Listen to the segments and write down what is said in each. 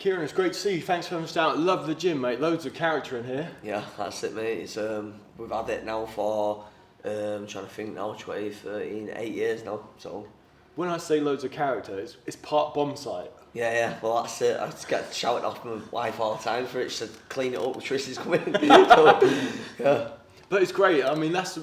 Kieran, it's great to see you. Thanks for having us down. Love the gym, mate. Loads of character in here. Yeah, that's it, mate. It's we've had it now for I'm trying to think now, 2013, 8 years now. So when I say loads of character, it's part bomb site. yeah. Well, that's it. I just get shouted off my wife all the time for it. She said, "Clean it up, Tristan's coming." So, yeah. But it's great. I mean, this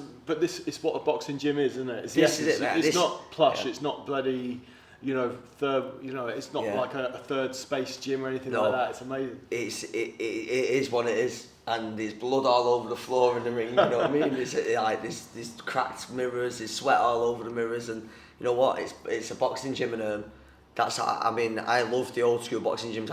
is what a boxing gym is, isn't it? It's not plush. Yeah. It's not bloody. It's not like a third space gym or anything like that. It's amazing. It is what it is, and there's blood all over the floor in the ring. You know what I mean? It's like there's cracked mirrors, there's sweat all over the mirrors, and you know what? It's a boxing gym, and I love the old school boxing gyms.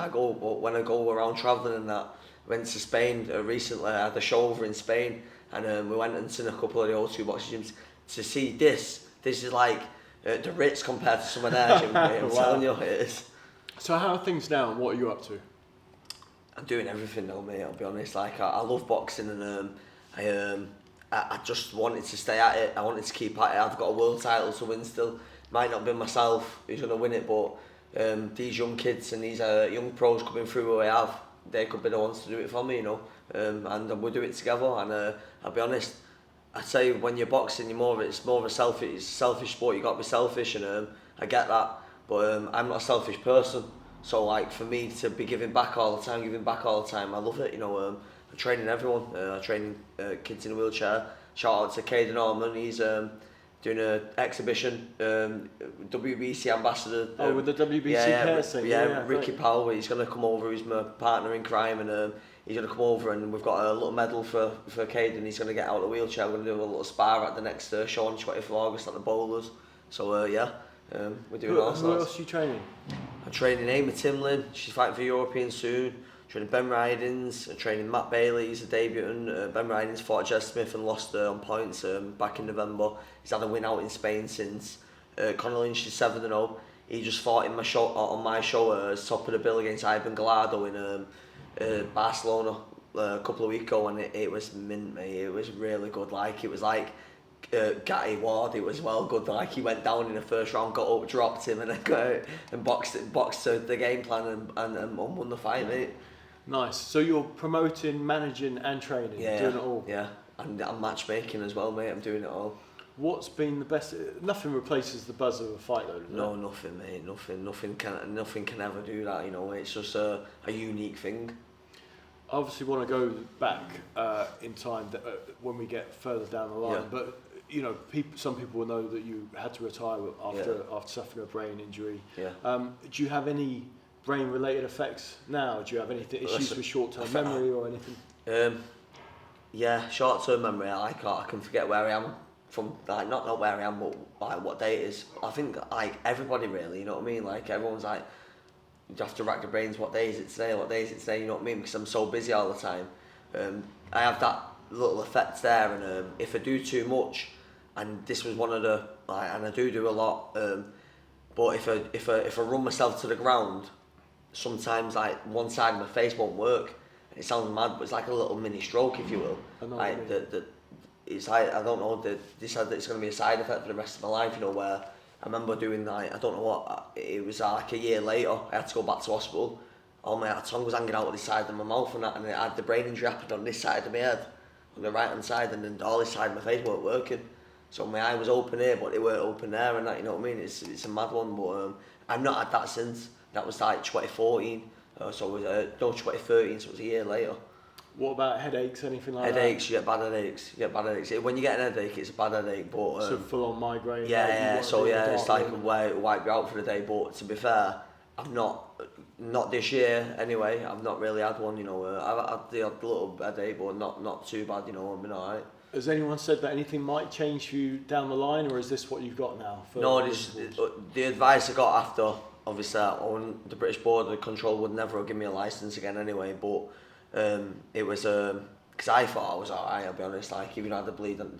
When I go around travelling and that. Went to Spain recently. I had a show over in Spain, and we went and seen a couple of the old school boxing gyms. To see this is like. The Ritz compared to some of their gym, I'm telling you, it is. So how are things now, and what are you up to? I'm doing everything now, mate, I'll be honest. Like, I love boxing, and I just wanted to stay at it. I wanted to keep at it. I've got a world title to win still. Might not be myself who's going to win it, but these young kids and these young pros coming through who I have, they could be the ones to do it for me, you know. And we'll do it together, and I'll be honest, I'd say when you're boxing, it's more of a selfish sport. You got to be selfish, and I get that. But I'm not a selfish person. So like for me to be giving back all the time, I love it. You know, I'm training everyone. I'm training kids in a wheelchair. Shout out to Caden Norman. He's doing an exhibition. WBC ambassador. With the WBC thing. Yeah, Ricky Powell. He's gonna come over. He's my partner in crime, and. He's going to come over, and we've got a little medal for Caden. He's going to get out of the wheelchair. We're going to do a little spar at the next show on 20th of August at the Bowlers. So we're doing all sorts. Who else are you training? I'm training Amy Timlin. She's fighting for European soon. Training Ben Ridings. I'm training Matt Bailey. He's a debutant. Ben Ridings fought Jez Smith and lost on points back in November. He's had a win out in Spain since. Conor Lynch is 7-0. He just fought on my show top of the bill against Ivan Gallardo in Barcelona a couple of weeks ago, and it was mint, mate. It was really good. Like, it was like Gatti Ward. It was well good. Like, he went down in the first round, got up, dropped him, and then got out and boxed to the game plan and won the fight, mate. Nice. So you're promoting, managing, and training, doing it all. Yeah, and I'm matchmaking as well, mate. I'm doing it all. What's been the best? Nothing replaces the buzz of a fight, though. No, nothing, mate. Nothing can ever do that. You know, it's just a unique thing. I obviously want to go back in time when we get further down the line, but you know, some people will know that you had to retire after suffering a brain injury. Yeah. Do you have any brain-related effects now? Do you have any issues with short-term memory or anything? Yeah, short-term memory. I can forget where I am. From like not where I am, but like what day it is. I think like everybody really, you know what I mean. Like everyone's like, you have to rack your brains. What day is it today? What day is it today? You know what I mean? Because I'm so busy all the time. I have that little effect there, and if I do too much, and this was one of the and I do a lot. But if I run myself to the ground, sometimes like one side of my face won't work. It sounds mad, but it's like a little mini stroke, if you will. Like it's like, I don't know, they said that it's going to be a side effect for the rest of my life, you know, where I remember doing like, I don't know what, it was like a year later, I had to go back to hospital. All my tongue was hanging out of this side of my mouth and that, and I had the brain injury happened on this side of my head, on the right hand side, and then all this side of my face weren't working. So my eye was open here, but it weren't open there, and that, you know what I mean? It's a mad one, but I've not had that since. That was like 2014, so it was 2013, so it was a year later. What about headaches, anything like headaches, that? You get bad headaches. When you get an headache, it's a bad headache, but... so full-on migraine? It's like wipe you out for the day, but to be fair, I've not this year anyway, I've not really had one, you know. I've had the odd little headache, but not too bad, you know, I've been alright. Has anyone said that anything might change for you down the line, or is this what you've got now? No, the advice I got after, obviously, on the British Board of Control would never have given me a licence again anyway, but it was because I thought I was alright, I'll be honest. Like, even had the bleed, the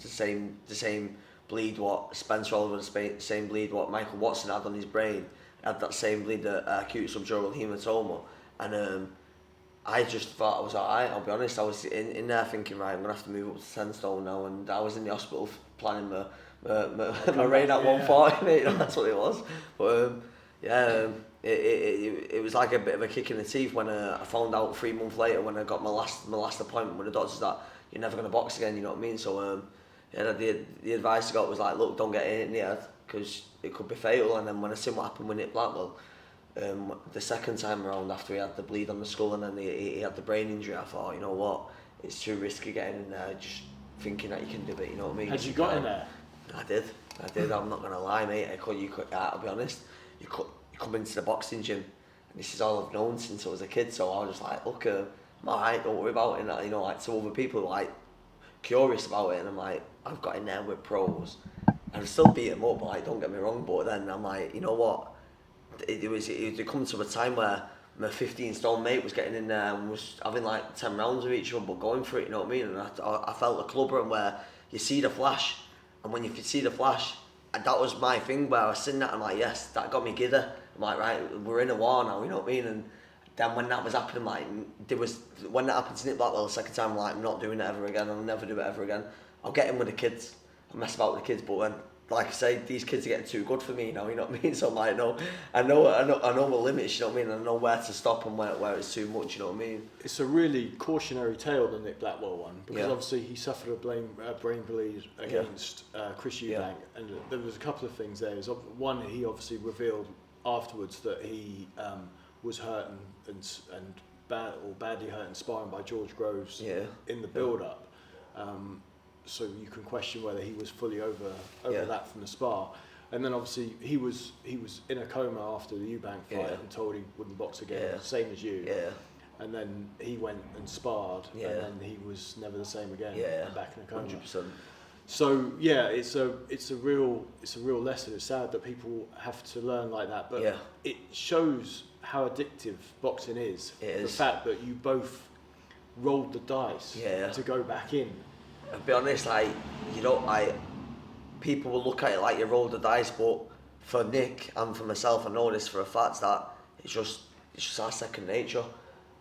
same bleed what Spencer Oliver, the same bleed what Michael Watson had on his brain, had that same bleed, acute subdural hematoma, and I just thought I was alright, I'll be honest. I was in there thinking, right, I'm gonna have to move up to 10 stone now, and I was in the hospital planning my reign at 140, mate, that's what it was. But it was like a bit of a kick in the teeth when I found out 3 months later when I got my last appointment with the doctors that you're never going to box again, you know what I mean? So the advice I got was like, look, don't get it in the head because it could be fatal. And then when I seen what happened with Nick Blackwell, the second time around after he had the bleed on the skull and then he had the brain injury, I thought, you know what, it's too risky getting in there just thinking that you can do it, you know what I mean? Had you got in there? I did, I'm not going to lie, mate. I'll be honest, you come into the boxing gym and this is all I've known since I was a kid, so I was just like, look, I'm alright, don't worry about it, and, you know, like, to other people like curious about it, and I'm like, I've got in there with pros and I still beat them up, like, don't get me wrong, but then I'm like, you know what, it come to a time where my 15 stone mate was getting in there and was having like 10 rounds with each other but going for it, you know what I mean? And I felt a club run where you see the flash, and when you see the flash, and that was my thing where I was sitting that, I'm like, yes, that got me giddy. I'm like, right, we're in a war now, you know what I mean? And then when that was happening, like, when that happened to Nick Blackwell the second time, I'm like, I'm not doing it ever again, I'll never do it ever again. I'll get in with the kids, I'll mess about with the kids, but when, like I say, these kids are getting too good for me now, you know what I mean? So I'm like, no, I know my limits, you know what I mean? I know where to stop and where it's too much, you know what I mean? It's a really cautionary tale, the Nick Blackwell one, because obviously he suffered a brain bleed against Chris Eubank, and there was a couple of things there. One, he obviously revealed afterwards that he was hurt and badly hurt in sparring by George Groves in the build-up. So you can question whether he was fully over that from the spar. And then obviously he was in a coma after the Eubank fight and told he wouldn't box again, same as you. And then he went and sparred, and then he was never the same again. And back in a coma. 100%. So it's a real lesson. It's sad that people have to learn like that, but it shows how addictive boxing is. The fact that you both rolled the dice to go back in. I'll be honest, like, you know, people will look at it like you rolled the dice, but for Nick and for myself, I know this for a fact that it's just our second nature.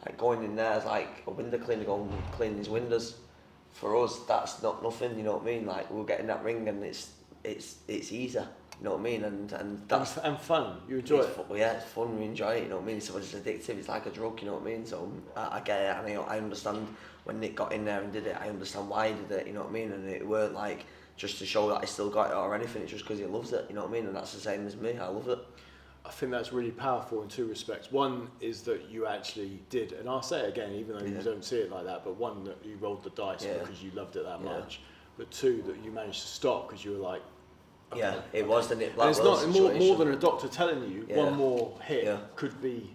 Like, going in there is like a window cleaner going and cleaning his windows. For us, that's not nothing, you know what I mean? Like, we'll get in that ring and it's easy, you know what I mean? And that's and fun. You enjoy it. It's fun. We enjoy it, you know what I mean? So it's addictive. It's like a drug, you know what I mean? So I get it, and I understand when Nick got in there and did it. I understand why he did it, you know what I mean? And it weren't like just to show that he still got it or anything. It's just because he loves it, you know what I mean? And that's the same as me. I love it. I think that's really powerful in two respects. One is that you actually did, and I'll say it again, even though you don't see it like that, but one, that you rolled the dice because you loved it that much, but two, that you managed to stop because you were like, okay, it was the Nick Blackwell situation. It's not more than a doctor telling you one more hit could be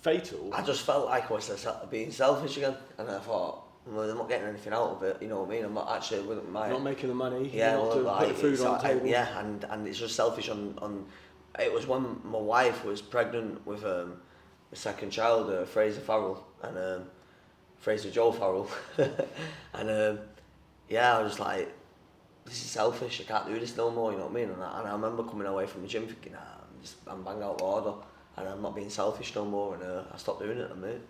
fatal. I just felt like I was being selfish again, and I thought, well, I'm not getting anything out of it, you know what I mean? I'm not actually with my... Not making the money, put the food on the table. And it's just selfish on... It was when my wife was pregnant with a second child, Fraser Farrell, and Fraser Joe Farrell. And I was like, this is selfish, I can't do this no more, you know what I mean? And I remember coming away from the gym thinking, I'm bang out of order, and I'm not being selfish no more, and I stopped doing it, mate.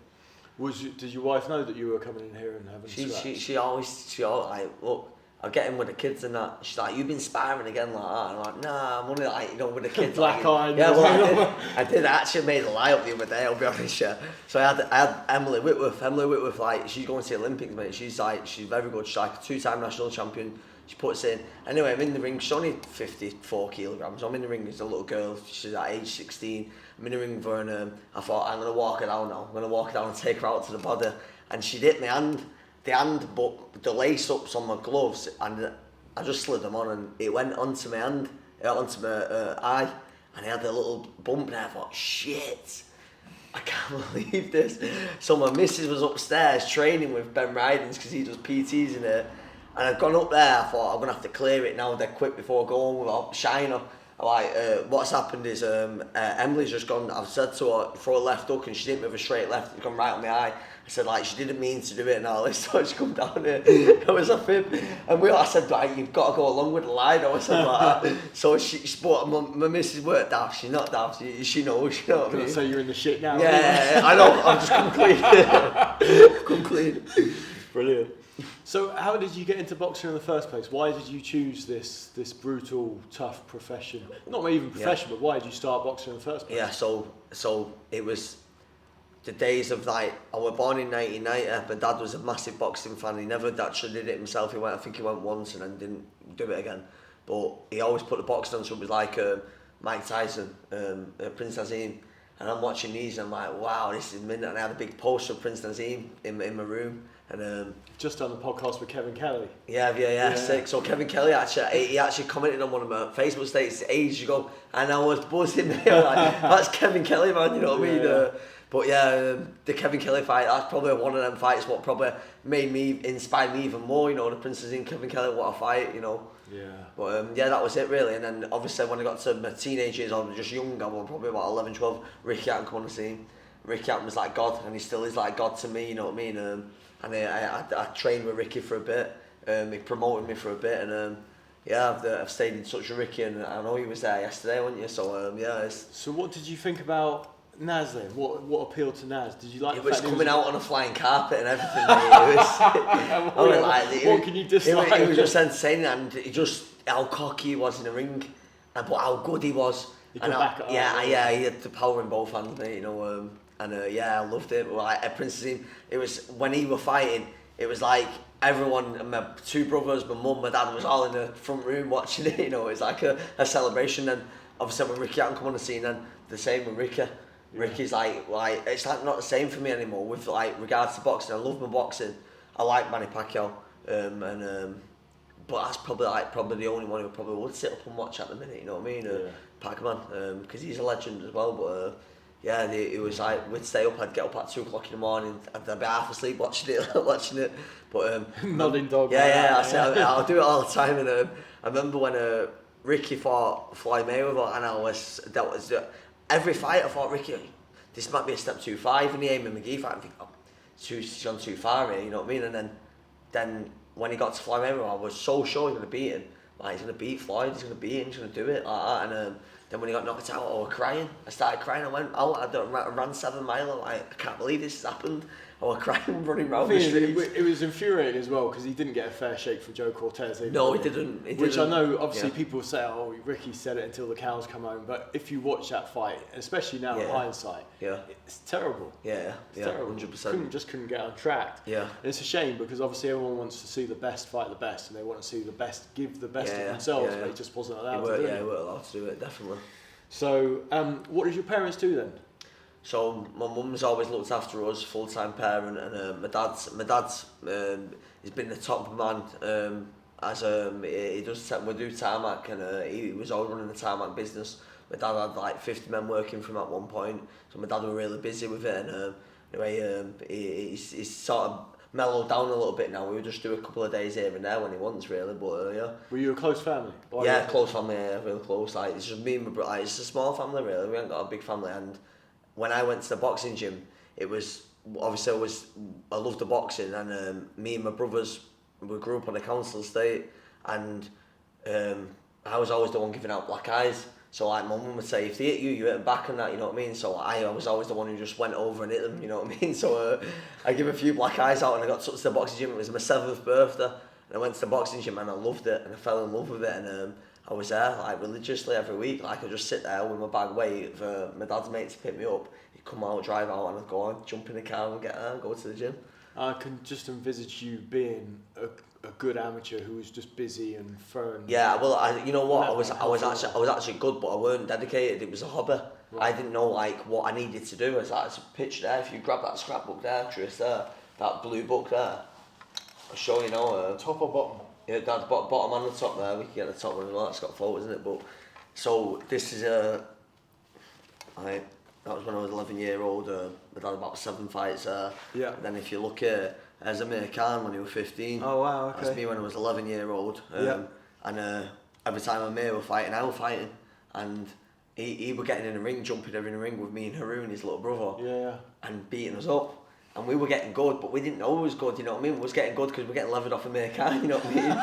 Did your wife know that you were coming in here and having She always like, look, I'll get in with the kids and that. She's like, you've been sparring again like that. And I'm like, nah, I'm only like, you know, with the kids. Black eye. Yeah, well, I did. I actually made a lie up the other day, I'll be honest. Yeah. So I had Emily Whitworth. like, she's going to the Olympics, mate. She's very good. She's like a 2-time national champion. She puts in. Anyway, I'm in the ring. She's only 54 kilograms. I'm in the ring as a little girl. She's at age 16. I'm in the ring for her, and I thought, I'm going to walk her down now. I'm going to walk her down and take her out to the body. And she hit my hand. The hand, but the lace-ups on my gloves, and I just slid them on, and it went onto my hand, onto my eye, and I had a little bump, and I thought, shit, I can't believe this. So my missus was upstairs training with Ben Rydens, because he does PTs in it, and I'd gone up there. I thought, I'm going to have to clear it now dead quick before I go home without shiner. Like, what's happened is Emily's just gone. I've said to her, throw a left hook, and she didn't move a straight left. It's gone right on my eye. I said, like, she didn't mean to do it and all this, so she come down here. It was a fib. And I said, like, you've got to go along with the line. I said like that. So but my missus weren't daft. She's not daft. She knows, you know what I mean? So you're in the shit now. Yeah, I know. I'm just come clean. Come clean. Brilliant. So how did you get into boxing in the first place? Why did you choose this brutal, tough profession? Not even profession, but why did you start boxing in the first place? Yeah, so it was the days of like, I was born in 1990, my dad was a massive boxing fan. He never actually did it himself. I think he went once and then didn't do it again. But he always put the boxing on, so it was like Mike Tyson, Prince Nazim. And I'm watching these and I'm like, wow, this is mint. And I had a big poster of Prince Nazim in my room. And just done the podcast with Kevin Kelly. Yeah, sick. So Kevin Kelly he actually commented on one of my Facebook status ages ago, and I was buzzing. Like, that's Kevin Kelly, man. You know what I mean? But yeah, the Kevin Kelly fight, that's probably one of them fights what probably inspired me even more. You know, the Prince Nazim, Kevin Kelly, what a fight. You know. Yeah. But yeah, that was it really. And then obviously when I got to my teenage years, I was just young. I was probably about 11, 12. Ricky Hatton come on the scene. Ricky Hatton was like God, and he still is like God to me. You know what I mean? And I trained with Ricky for a bit. He promoted me for a bit, and I've stayed in touch with Ricky, and I know he was there yesterday, wasn't you? So yeah. So what did you think about Naz then? What appealed to Naz? Did you like? It was coming out on a flying carpet and everything. Mate. What can you dislike? It was just entertaining, and just how cocky he was in the ring, but how good he was. He could back it up. Yeah, he had the power in both hands, mate. You know. I loved it. Like at Prince Nazim, it was when he were fighting. It was like everyone, my two brothers, my mum, my dad was all in the front room watching it. You know, it was like a celebration. And obviously when Ricky Hatton come on the scene, and the same with Ricky. Ricky's like it's like not the same for me anymore with like regards to boxing. I love my boxing. I like Manny Pacquiao, but that's probably the only one who probably would sit up and watch at the minute. You know what I mean? Pac-Man, because he's a legend as well. But it was like we'd stay up. I'd get up at 2 o'clock in the morning. I'd be half asleep watching it. But nodding dog. I'll do it all the time. And I remember when Ricky fought Floyd Mayweather, and every fight I thought Ricky, this might be a step too far. Even the Eamon McGee fight, I think, he's gone too far here. You know what I mean? And then when he got to Floyd Mayweather, I was so sure he was going to beat him. Like, he's going to beat Floyd. He's going to beat him. He's going to do it like that. And then when he got knocked out, I was crying. I started crying. I went out. I ran 7 miles. I'm like, I can't believe this has happened. I was crying, running around the streets. It was infuriating as well because he didn't get a fair shake for Joe Cortez. No, he didn't. Which I know, obviously, people say, "Oh, Ricky said it until the cows come home." But if you watch that fight, especially now in hindsight, it's terrible. It's terrible. 100%. Couldn't get on track. Yeah, and it's a shame because obviously everyone wants to see the best fight the best, and they want to see the best give the best of themselves, but he just wasn't allowed to do it. Yeah, he weren't allowed to do it, definitely. So, what did your parents do then? So my mum's always looked after us, full-time parent, and my dad's he's been the top man as he does we do tarmac, and he was always running the tarmac business. My dad had like 50 men working for him at one point, so my dad was really busy with it. And anyway, he's sort of mellowed down a little bit now. We would just do a couple of days here and there when he wants, really. But yeah. Were you a close family? Close family, really close. Like it's just me and my brother. Like, it's a small family, really. We haven't got a big family. And when I went to the boxing gym, it was obviously I loved the boxing, and me and my brothers, we grew up on a council estate, and I was always the one giving out black eyes. So like my mum would say, if they hit you, you hit them back and that, you know what I mean? So I was always the one who just went over and hit them, you know what I mean? So I give a few black eyes out, and I got took to the boxing gym. It was my 7th birthday, and I went to the boxing gym and I loved it, and I fell in love with it, and I was there like religiously every week. Like I'd just sit there with my bag wait for my dad's mate to pick me up. He'd come out, drive out, and I'd go on, jump in the car and get there and go to the gym. I can just envisage you being a good amateur who was just busy and throwing. Yeah, well, you know what? I was actually good, but I weren't dedicated. It was a hobby. Right. I didn't know like what I needed to do. It's like it's a picture there. If you grab that scrapbook there, Tris, there, that blue book there, I'll show you now. Top or bottom? Yeah, that's bottom and the top there. We can get the top one as well. It's got photos in it. But so this is that was when I was 11-year-old. My dad had about 7 fights there. Yeah. And then if you look here, there's Amir Khan when he was 15. Oh wow, okay. That's me when I was 11-year-old. And every time Amir were fighting, I was fighting. And he were getting in the ring, jumping in the ring with me and Haroon, his little brother. Yeah. And beating us up. And we were getting good, but we didn't know it was good, you know what I mean? We was getting good because we were getting levered off Amir Khan, you know what I mean?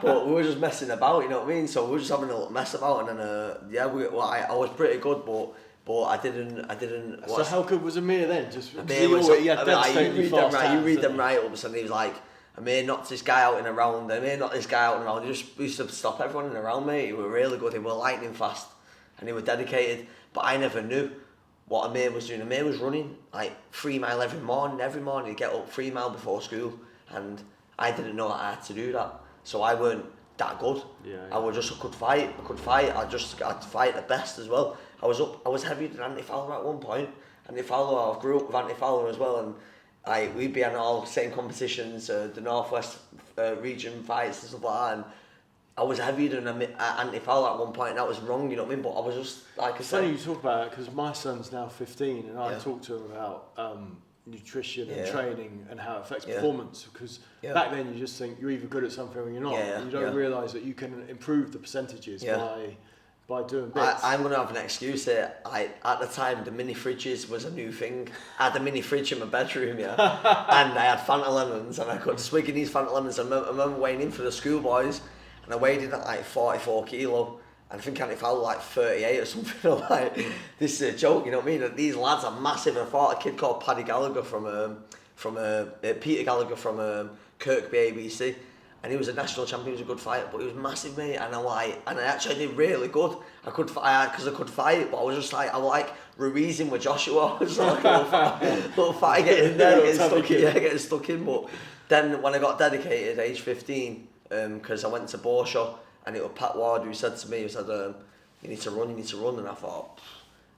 But we were just messing about, you know what I mean? So we were just having a little mess about, and then I was pretty good, but I didn't. So how good was Amir then? Just Amir was, you read them write-ups, and he was like, Amir knocked this guy out in a round. Amir knocked this guy out in a round. He just used to stop everyone in a round, mate. He were really good. He were lightning fast, and he were dedicated. But I never knew what Amir was doing. Amir was running like 3 mile every morning. Every morning he'd get up 3 mile before school, and I didn't know that I had to do that. So I weren't that good. I could fight. I'd fight the best as well. I was heavier than Anthony Fowler at one point. Anthony Fowler, I grew up with Anthony Fowler as well, and we'd be in all the same competitions, the Northwest region fights and stuff like that. And I was heavier than Anthony Fowler at one point, and that was wrong, you know what I mean? But I was just like it's funny you talk about it, because my son's now 15, and I talk to him about nutrition and training and how it affects performance, because back then you just think you're either good at something or you're not. You don't realise that you can improve the percentages by doing bits. I'm going to have an excuse here. At the time, the mini fridges was a new thing. I had a mini fridge in my bedroom, and I had Fanta lemons, and I could swig in these Fanta lemons. I remember weighing in for the schoolboys, and I weighed in at like 44 kilo. And I think Anthony Fowler like 38 or something. Like, this is a joke, you know what I mean? These lads are massive. And I thought a kid called Paddy Gallagher from Peter Gallagher from Kirkby ABC, and he was a national champion. He was a good fighter, but he was massive, mate. And I actually did really good. I could fight, but I was just like, I was like Ruizing with Joshua. I was like a little fatty getting in there, getting stuck in. But then when I got dedicated, age 15, because I went to Borshaw, and it was Pat Ward who said to me, you need to run, and I thought,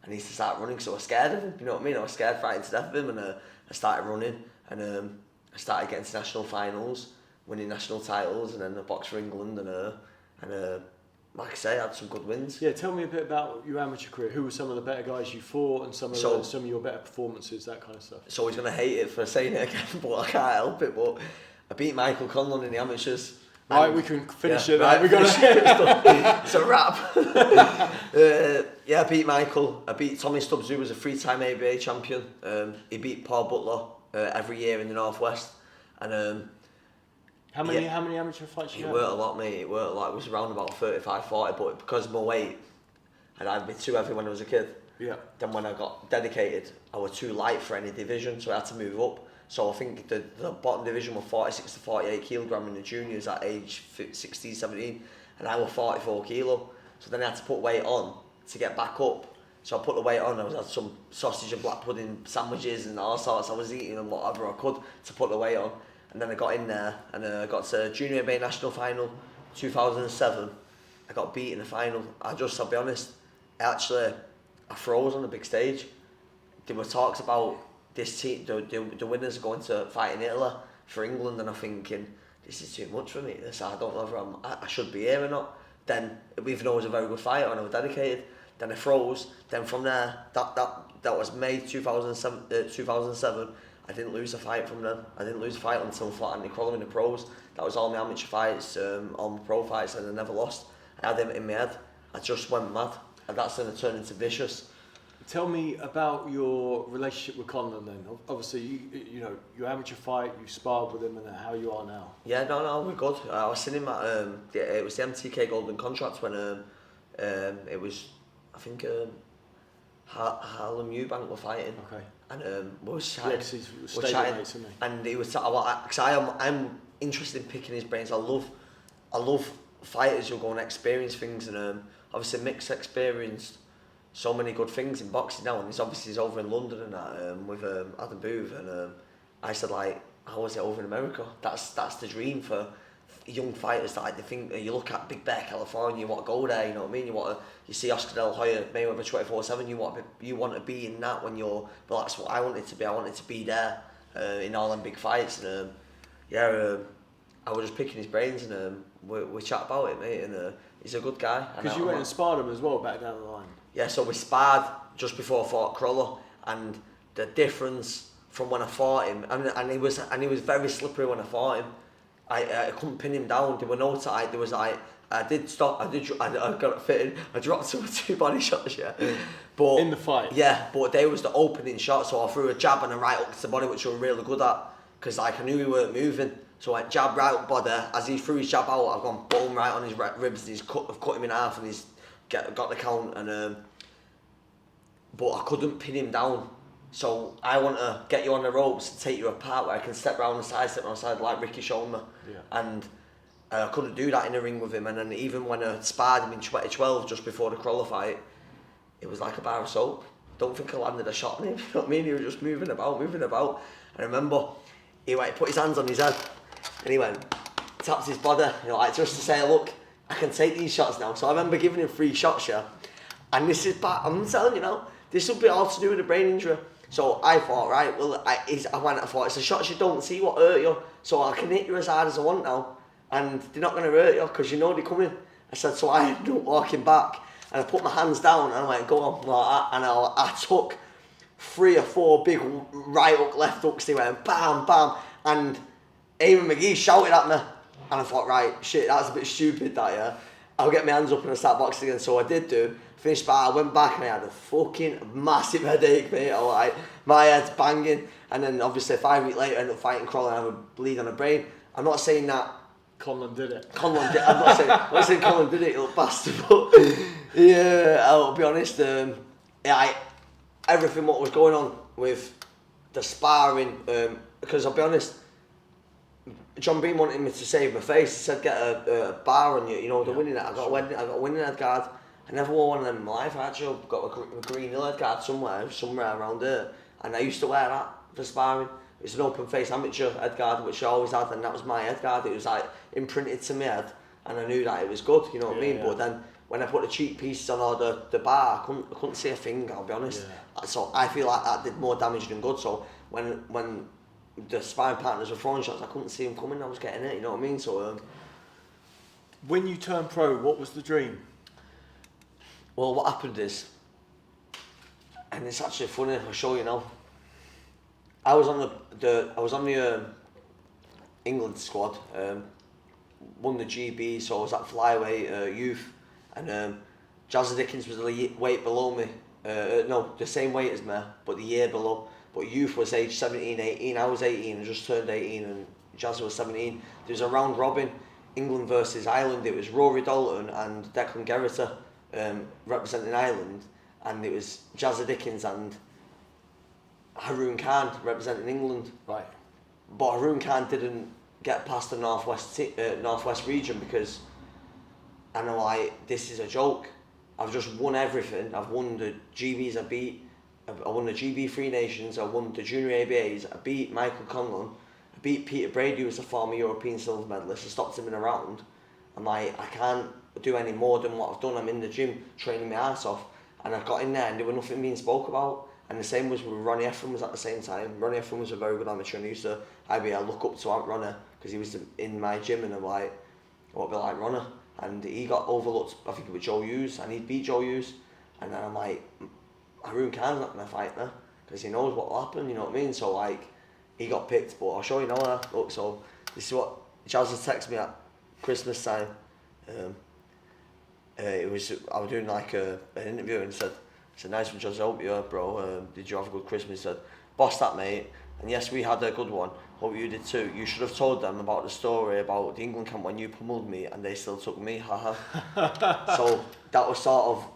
I need to start running, so I was scared of him, you know what I mean? I was scared fighting to death of him, and I started running, and I started getting to national finals, winning national titles, and then I boxed for England, and like I say, I had some good wins. Yeah, tell me a bit about your amateur career. Who were some of the better guys you fought, and some of your better performances, that kind of stuff? So he's going to hate it for saying it again, but I can't help it, but I beat Michael Conlon in the amateurs. Right, we can finish it. Right, we got it's a wrap. I beat Michael. I beat Tommy Stubbs, who was a 3-time ABA champion. He beat Paul Butler every year in the Northwest. And how many amateur fights you had? It weren't a lot, mate. It weren't a lot. It was around about 35, 40. But because of my weight, and I'd been too heavy when I was a kid. Yeah. Then when I got dedicated, I was too light for any division, so I had to move up. So I think the bottom division was 46 to 48 kilogram in the juniors at age 16, 17, and I was 44 kilo. So then I had to put weight on to get back up. So I put the weight on. I had some sausage and black pudding sandwiches and all sorts. I was eating them whatever I could to put the weight on. And then I got in there, and I got to Junior ABA National Final 2007. I got beat in the final. I'll be honest, I froze on the big stage. There were talks about this team, the winners are going to fight in Italy for England, and I'm thinking, this is too much for me. I don't know if I should be here or not. Then, even though I was a very good fighter and I was dedicated, then I froze. Then from there, that was May 2007. I didn't lose a fight from then. I didn't lose a fight until I fought Anthony Crolla in the pros. That was all my amateur fights, all my pro fights, and I never lost. I had him in my head. I just went mad, and that's when it turned into vicious. Tell me about your relationship with Conlon then. Obviously, you know, your amateur fight, you sparred with him, and how you are now. Yeah, no, we're good. I was seeing him at, it was the MTK Golden Contract when it was, I think, Harlem Eubank were fighting. Okay. And we were chatting. Yeah, 'cause he's stable mates, isn't he? And he was, because I'm interested in picking his brains. I love fighters who go and experience things, and obviously Mick's experienced so many good things in boxing now, and he's over in London and that with Adam Booth, and I said, like, how is it over in America? That's the dream for young fighters that, like, they think, you look at Big Bear, California, you want to go there, you know what I mean? You see Oscar De La Hoya, Mayweather 24/7, you want to be in that when you're, well, that's what I wanted to be. I wanted to be there in all them big fights, and I was just picking his brains, and we chat about it, mate, and he's a good guy. Because you went and sparred him as well back down the line. Yeah, so we sparred just before I fought Crolla, and the difference from when I fought him, and he was very slippery when I fought him. I couldn't pin him down. There were no tight. There was like I got it fitted. I dropped him with 2 body shots, but in the fight. Yeah, but they was the opening shot, so I threw a jab and a right hook to the body, which we were really good at, because like I knew he weren't moving. So I jab right up body. As he threw his jab out, I've gone boom right on his ribs, and I've cut him in half, and he's got the count, and but I couldn't pin him down. So I want to get you on the ropes and take you apart where I can step round the side like Ricky showed me. Yeah. And I couldn't do that in the ring with him. And then even when I sparred him in 2012, just before the Crolla fight, it was like a bar of soap. Don't think I landed a shot on him, you know what I mean? He was just moving about. I remember he put his hands on his head and he went, tapped his body, like just to say, look, I can take these shots now. So I remember giving him 3 shots, yeah. And this is bad, I'm telling you now, this will be all to do with a brain injury. So I thought, right, well, I thought, it's the shots you don't see what hurt you, so I can hit you as hard as I want now, and they're not going to hurt you, because you know they're coming. I said, so I ended up walking back, and I put my hands down, and I went, go on, like that, and I took 3 or 4 big right hook, left hooks, they went bam, bam, and Eamon McGee shouted at me, and I thought, right, shit, that's a bit stupid, that, yeah. I'll get my hands up and I'll start boxing again, so I did do. Finished bar, I went back and I had a fucking massive headache, mate. My head's banging, and then obviously 5 weeks later I ended up fighting Crolla and I would bleed on the brain. I'm not saying that Conlon did it. I'm not saying Conlon did it, you little bastard, but yeah, I'll be honest, everything what was going on with the sparring, because I'll be honest, John Bean wanted me to save my face. He said get a bar on you, the winning head. I got a winning head guard. I never wore one of them in my life. I actually got a green head guard somewhere around there, and I used to wear that for sparring. It's an open face amateur head guard which I always had, and that was my head guard. It was like imprinted to my head, and I knew that it was good. You know what I mean? Yeah. But then when I put the cheek pieces on or the bar, I couldn't see a thing. I'll be honest. Yeah. So I feel like that did more damage than good. So when the sparring partners were throwing shots, I couldn't see them coming. I was getting it. You know what I mean? So when you turned pro, what was the dream? Well, what happened is, and it's actually funny, I'll show you now. I was on the England squad, won the GB, so I was at flyweight youth, and Jazza Dickens was the weight below me, the same weight as me, but the year below. But youth was age 17, 18, I was 18, I just turned 18, and Jazza was 17. There was a round robin, England versus Ireland. It was Rory Dalton and Declan Gerriter representing Ireland, and it was Jazza Dickens and Haroon Khan representing England. Right. But Haroon Khan didn't get past the northwest region because I know this is a joke. I've just won everything. I've won the GBs. I won the GB 3 Nations. I won the Junior ABAs. I beat Michael Conlon. I beat Peter Brady, who was a former European silver medalist. I stopped him in a round. I'm like, I can't do any more than what I've done. I'm in the gym training my ass off, and I got in there and there was nothing being spoke about. And the same was with Ronnie Ephraim was at the same time. Ronnie Ephraim was a very good amateur, and I look up to Aunt Ronnie because he was in my gym, and I'm like, what be like Ronnie? And he got overlooked, I think it was Joe Hughes, and he beat Joe Hughes. And then I'm like, Haroon Khan's not going to fight me because he knows what will happen, you know what I mean? So he got picked, but I'll show you now. Look, so this is what Jazza texted me at Christmas time. I was doing an interview, and he said, nice one, Jazza, hope you bro. Did you have a good Christmas? He said, boss that, mate. And yes, we had a good one. Hope you did too. You should have told them about the story about the England camp when you pummeled me and they still took me, haha. So that was sort of...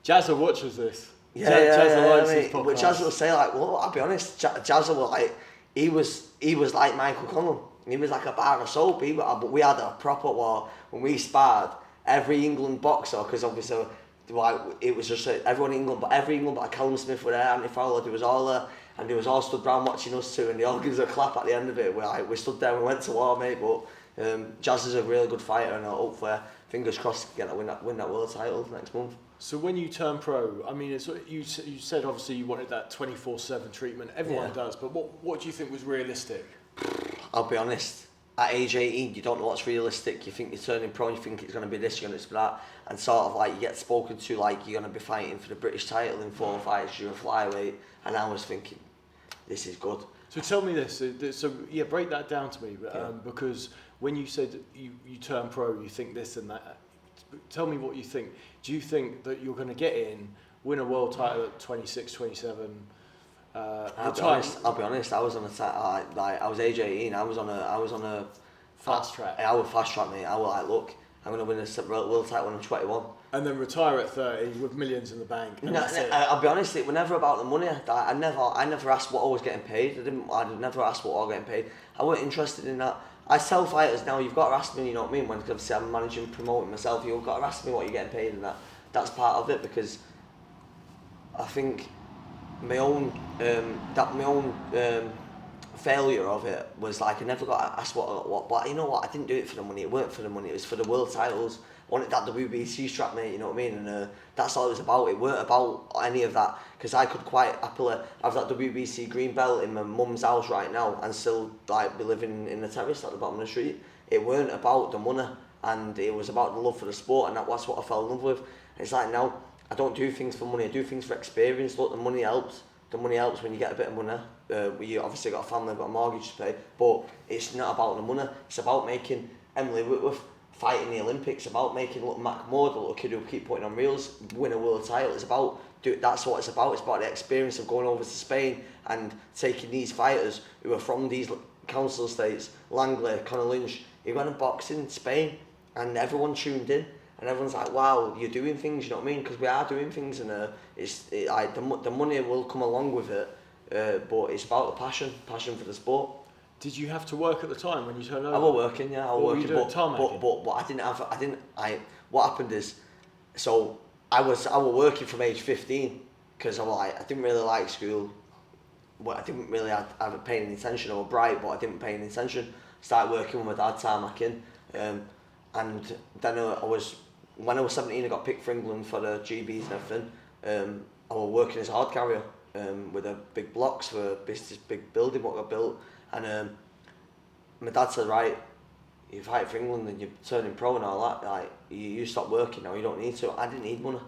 Jazza watches this. Jazza likes this podcast. But Jazza will say well, I'll be honest, Jazza was he was like Michael Conlon. He was like a bar of soap. But we had a proper war. When we sparred, every England boxer, because obviously it was just everyone in England, but Callum Smith were there, Anthony Fowler, there was all there, and they was all stood round watching us too, and they all gave us a clap at the end of it. We stood there and we went to war, mate. But Jazz is a really good fighter, and hopefully, fingers crossed, get win that world title next month. So when you turn pro, I mean, you said obviously you wanted that 24/7 treatment. Everyone does, but what do you think was realistic? I'll be honest. At age 18, you don't know what's realistic. You think you're turning pro, and you think it's going to be this, you're going to be that, and sort of you get spoken to you're going to be fighting for the British title in 4 fights, you're a flyweight, and I was thinking, this is good. So tell me this. So break that down to me, because when you said you turn pro, you think this and that. Tell me what you think. Do you think that you're going to get in, win a world title at 26, 27? I'll be honest. I was on I was age 18. I was on a fast track. I was fast track, mate. I was look. I'm going to win a world title when I'm 21. And then retire at 30 with millions in the bank. And that's it. I'll be honest, it was never about the money. I never asked what I was getting paid. I never asked what I was getting paid. I weren't interested in that. I tell fighters now, you've got to ask me, you know what I mean, when obviously I'm managing, promoting myself, you've got to ask me what you're getting paid, and that's part of it, because I think my own failure of it was like I never got asked what, but you know what, I didn't do it for the money. It weren't for the money, it was for the world titles. I wanted that WBC strap, mate, you know what I mean, and that's all it was about. It weren't about any of that, because I could quite happily have that WBC green belt in my mum's house right now and still like be living in the terrace at the bottom of the street. It weren't about the money, and it was about the love for the sport, and that's what I fell in love with. It's like now I don't do things for money, I do things for experience. Look, the money helps. The money helps when you get a bit of money. You obviously got a family, got a mortgage to pay, but it's not about the money. It's about making Emily Whitworth fight in the Olympics, about making Mac Moore, the little kid who keep putting on reels, win a world title. It's about that's what it's about. It's about the experience of going over to Spain and taking these fighters who are from these council estates, Langley, Conor Lynch, who went and boxed in Spain, and everyone tuned in. And everyone's like, wow, you're doing things, you know what I mean? Because we are doing things, and the money will come along with it, but it's about the passion for the sport. Did you have to work at the time when you turned over? I was working, yeah, What were you doing, tarmacking? but what happened is, so I was working from age 15, because I didn't really like school. Well, I didn't really have paying any attention. I was bright, but I didn't pay any attention. Started working with my dad, tarmacking, and then when I was 17, I got picked for England for the GBs and everything. I was working as a hard carrier with the big blocks for this big building what got built, and my dad said, right, you fight for England and you're turning pro and all that, like you stop working now, you don't need to. I didn't need money.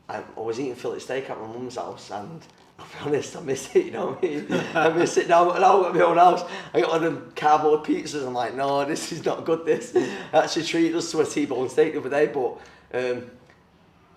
I was eating fillet steak at my mum's house, and I'll be honest, I miss it, you know what I mean? I miss sitting down at my own house. I got one of them cardboard pizzas. I'm like, no, this is not good, this. I actually treated us to a T-bone steak the other day, but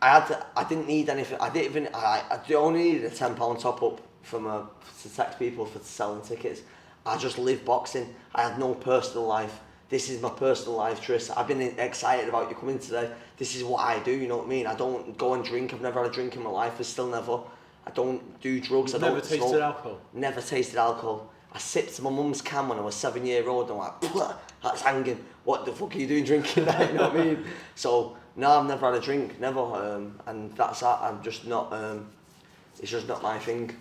I didn't need anything. I only needed a £10 top up to text people for selling tickets. I just live boxing. I had no personal life. This is my personal life, Tris. I've been excited about you coming today. This is what I do, you know what I mean? I don't go and drink. I've never had a drink in my life. I still never. I don't do drugs. I don't never tasted smoke. alcohol? Never tasted alcohol. I sipped my mum's can when I was 7-year-old, and I'm like, that's hanging. What the fuck are you doing drinking that? You know what I mean? So, no, I've never had a drink, never. And that's that. I'm just not, it's just not my thing.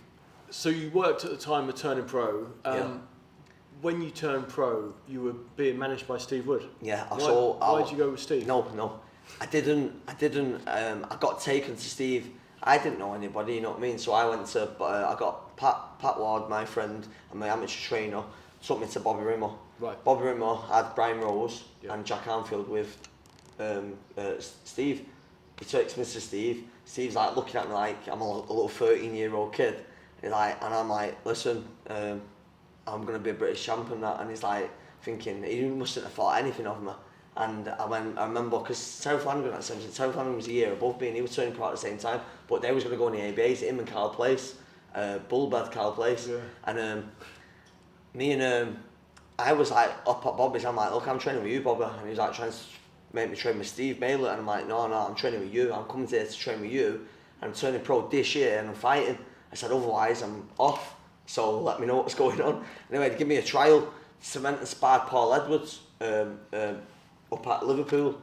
So you worked at the time of turning pro. Yeah. When you turned pro, you were being managed by Steve Wood. Yeah. Why did you go with Steve? No. I didn't. I got taken to Steve. I didn't know anybody, you know what I mean? So I went to, I got Pat Ward, my friend, and my amateur trainer, took me to Bobby Rimmer. Right. Bobby Rimmer had Brian Rose and Jack Armfield with Steve. He takes me to Steve. Steve's like looking at me like I'm a little 13-year-old kid. And I'm like, listen, I'm going to be a British champ and that. And he's like thinking, he mustn't have thought anything of me. And I remember, because Terry Flanagan was a year above me, and he was turning pro at the same time, but they was going to go in the ABAs, him and Carl Place, Bullbed Carl Place, and me and I was like up at Bobby's. I'm like, look, I'm training with you, Bobby, and he was like trying to make me train with Steve Mailer, and I'm like, no, I'm training with you. I'm coming here to train with you, and I'm turning pro this year, and I'm fighting. I said, otherwise I'm off, so let me know what's going on. Anyway, they give me a trial. Cement and sparred Paul Edwards up at Liverpool,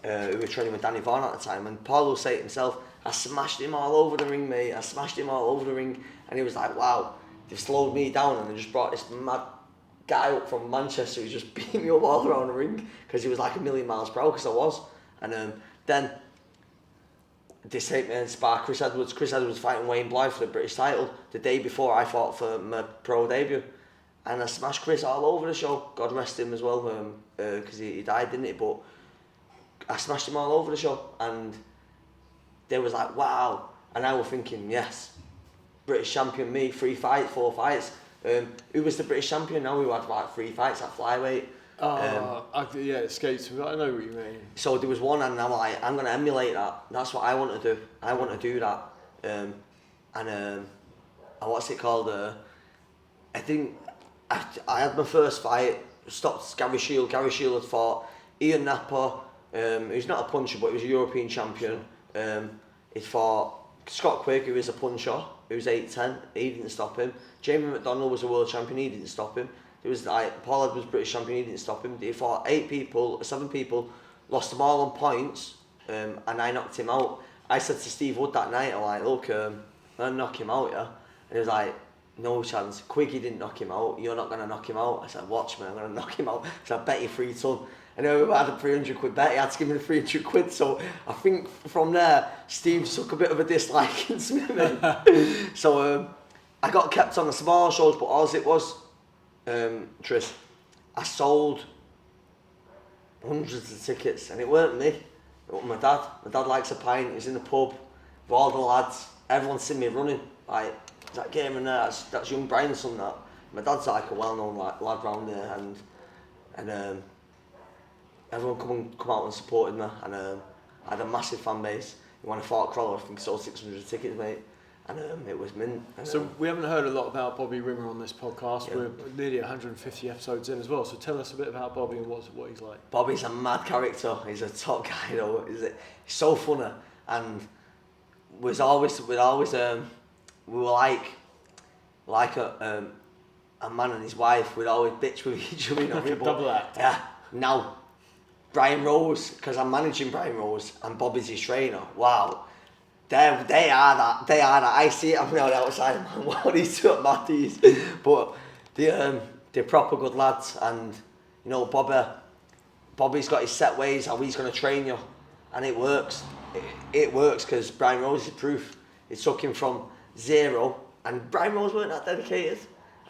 who were training with Danny Vaughan at the time, and Paul will say it himself, I smashed him all over the ring, mate, and he was like, wow, they've slowed me down, and they just brought this mad guy up from Manchester who just beat me up all around the ring, because he was like 1,000,000 miles per hour, because I was, and then they take me and spar Chris Edwards fighting Wayne Blythe for the British title, the day before I fought for my pro debut. And I smashed Chris all over the show. God rest him as well, because he died, didn't he? But I smashed him all over the show, and they was like, wow. And I was thinking, yes, British champion, me, 4 fights. Who was the British champion now? Who had like 3 fights at flyweight. Yeah, it escapes me. I know what you mean. So there was one, and I'm like, I'm going to emulate that. That's what I want to do. I want to do that. And what's it called? I think I had my first fight, stopped Gary Shield. Gary Shield had fought Ian Napper, He's not a puncher, but he was a European champion. He fought Scott Quigg, who was a puncher, who was 8'10", he didn't stop him. Jamie McDonald was a world champion, he didn't stop him. There was Paul Ed was British champion, he didn't stop him. He fought 7 people, lost them all on points, and I knocked him out. I said to Steve Wood that night, I'm like, look, I'm going to knock him out, yeah? And he was like, no chance. Quiggy didn't knock him out, you're not going to knock him out. I said, watch me, I'm going to knock him out. So I bet you 3 ton. And then we had a 300 quid bet, he had to give me the 300 quid. So I think from there, Steve took a bit of a dislike into me. So I got kept on the small shows, but all it was, Tris, I sold hundreds of tickets, and it weren't me, it was my dad. My dad likes a pint, he's in the pub with all the lads, everyone's seen me running, like, that game in there, that's young Brian's son, that. My dad's like a well-known lad round there, and everyone come out and supported me, and I had a massive fan base. When I fought Crolla, I think I sold 600 tickets, mate, and it was mint. And, so we haven't heard a lot about Bobby Rimmer on this podcast. Yeah. We're nearly 150 episodes in as well, so tell us a bit about Bobby and what he's like. Bobby's a mad character, he's a top guy, you know, he's so funny, and we were like a man and his wife, we'd always bitch with each other, you know. Double act. Yeah, now, Brian Rose, because I'm managing Brian Rose and Bobby's his trainer, wow. They are that. I see it, I'm on the outside, man, what these two at Matthews. But they're proper good lads, and you know, Bobby's got his set ways, how he's going to train you, and it works. It works because Brian Rose is proof. It took him from 0, and Brian Rose weren't that dedicated.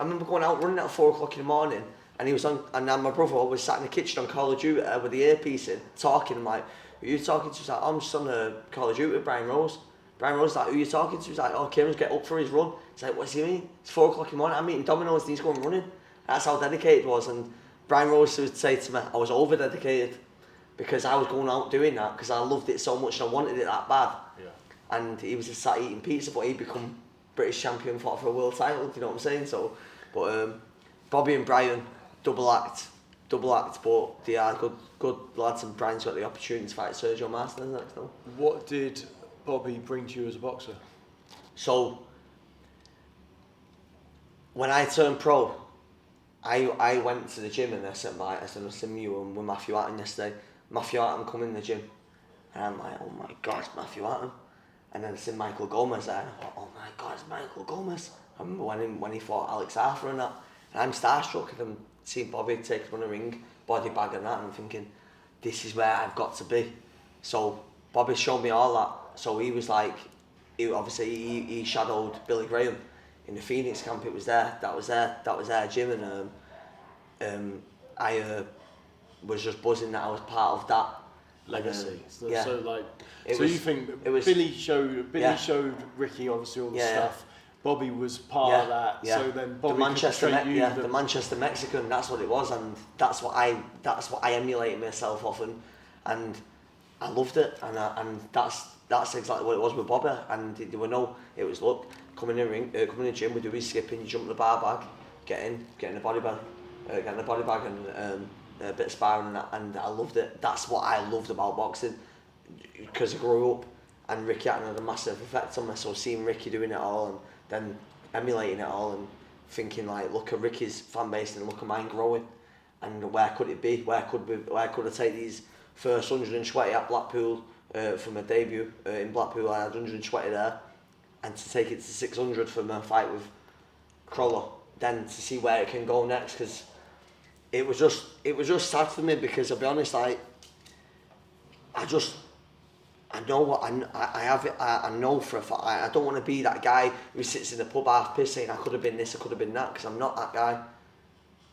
I remember going out running at 4 o'clock in the morning, and he was on, and then my brother was sat in the kitchen on Call of Duty with the earpiece in, talking. I'm like, who are you talking to? He's like, I'm just on Call of Duty with Brian Rose. Brian Rose like, who are you talking to? He's like, oh, Kieran's get up for his run. He's like, what's he mean? It's 4 o'clock in the morning, I'm eating Domino's and he's going running. That's how dedicated he was. And Brian Rose would say to me, I was over dedicated because I was going out doing that because I loved it so much and I wanted it that bad. Yeah. And he was just sat eating pizza, but he'd become British champion, fought for a world title, you know what I'm saying? So, but Bobby and Brian, double act, but they are good lads, and Brian's got the opportunity to fight Sergio Martinez next now. What did Bobby bring to you as a boxer? So, when I turned pro, I went to the gym and I said, I seen you with Matthew Hatton yesterday. Matthew Hatton come in the gym, and I'm like, oh my God, it's Matthew Hatton. And then I seen Michael Gomez there, and I thought, oh my God, it's Michael Gomez. I remember when he fought Alex Arthur and that, and I'm starstruck at him, seeing Bobby take him on the ring, body bag and that, and I'm thinking, this is where I've got to be. So Bobby showed me all that. So he was like, he shadowed Billy Graham in the Phoenix camp. It was there. That was their gym, and I was just buzzing that I was part of that legacy. Yeah. So like, it so was, you think it was, Billy showed Ricky obviously all the stuff. Bobby was part of that. Yeah. So then Bobby the Manchester Mexican. That's what it was, and that's what I emulated myself off, and I loved it, and that's exactly what it was with Bobby. And there were it was look, come in the gym, we do his skipping, you jump the bar bag, get in the body bag, and a bit of sparring and that, and I loved it. That's what I loved about boxing, because I grew up, and Ricky Hatton had a massive effect on me. So seeing Ricky doing it all, and then emulating it all, and thinking like, look at Ricky's fan base and look at mine growing, and where could it be? Where could I take these first 120 at Blackpool for my debut in Blackpool? I had 120 there, and to take it to 600 for my fight with Crolla, then to see where it can go next, because it was just sad for me, because I'll be honest, I know what I have it. I know for a fact. I don't want to be that guy who sits in the pub half pissed saying I could have been this, I could have been that, because I'm not that guy.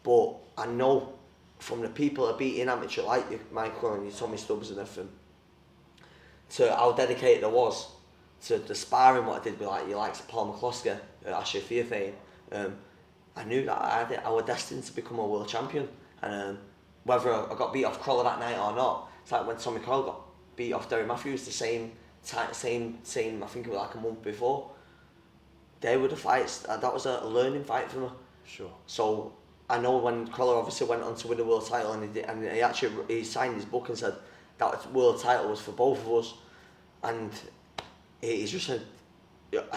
But I know from the people that beat in amateur like you, Michael and you, Tommy Stubbs and everything, to how dedicated I was to the sparring, what I did with like you likes Paul McCloskey at Ashafia fame. I knew that I was destined to become a world champion, and whether I got beat off Crolla that night or not, it's like when Tommy Crolla got beat off Derry Matthews the same I think it was like a month before. They were the fights, that was a learning fight for me. Sure. So I know when Crolla obviously went on to win the world title, and he signed his book and said, that world title was for both of us, and he's just a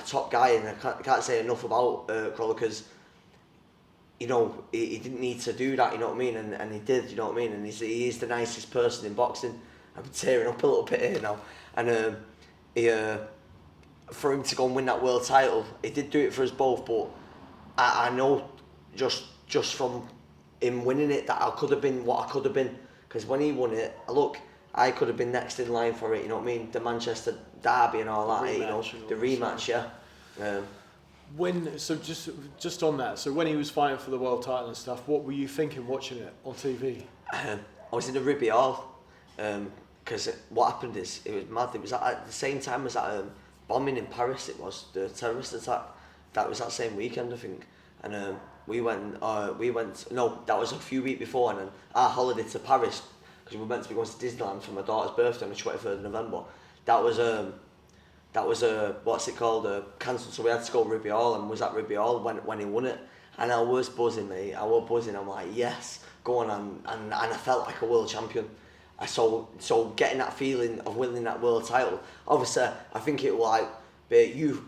top guy, and I can't say enough about Crolla, because you know he didn't need to do that, you know what I mean, and he did, you know what I mean, and he is the nicest person in boxing. I'm tearing up a little bit here now, and for him to go and win that world title, he did do it for us both, but I know just from him winning it that I could have been what I could have been, because when he won it, look, I could have been next in line for it, you know what I mean, the Manchester derby and all that, you know, the rematch, yeah. So just on that, so when he was fighting for the world title and stuff, what were you thinking watching it on TV? I was in the Ruby Hall, because what happened is, it was mad, it was at the same time as that bombing in Paris, it was, the terrorist attack, that was that same weekend I think, and we went, no, that was a few weeks before, and then our holiday to Paris, because we were meant to be going to Disneyland for my daughter's birthday on the 23rd of November, that was what's it called, cancelled, so we had to go to Ruby Hall, and was at Ruby Hall when he won it, and I was buzzing, mate, I'm like, yes, go on, and I felt like a world champion. So getting that feeling of winning that world title, obviously I think it was like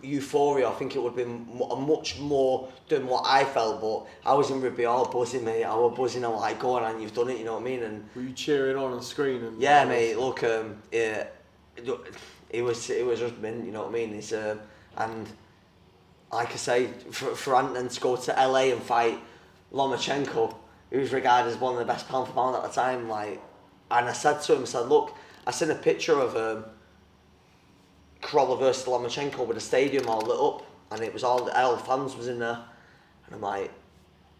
euphoria, I think it would have been much more than what I felt, but I was in Ruby Hall buzzing, mate, I was buzzing, I'm like, go on, and you've done it, you know what I mean, and... Were you cheering on screen? And yeah, mate, look, it was just mint, you know what I mean, it's, and like I say, for Anthony to go to LA and fight Lomachenko, who was regarded as one of the best pound for pound at the time, like, and I said to him, I said, look, I seen a picture of Crolla versus Lomachenko with the stadium all lit up, and it was all the L fans was in there, and I'm like,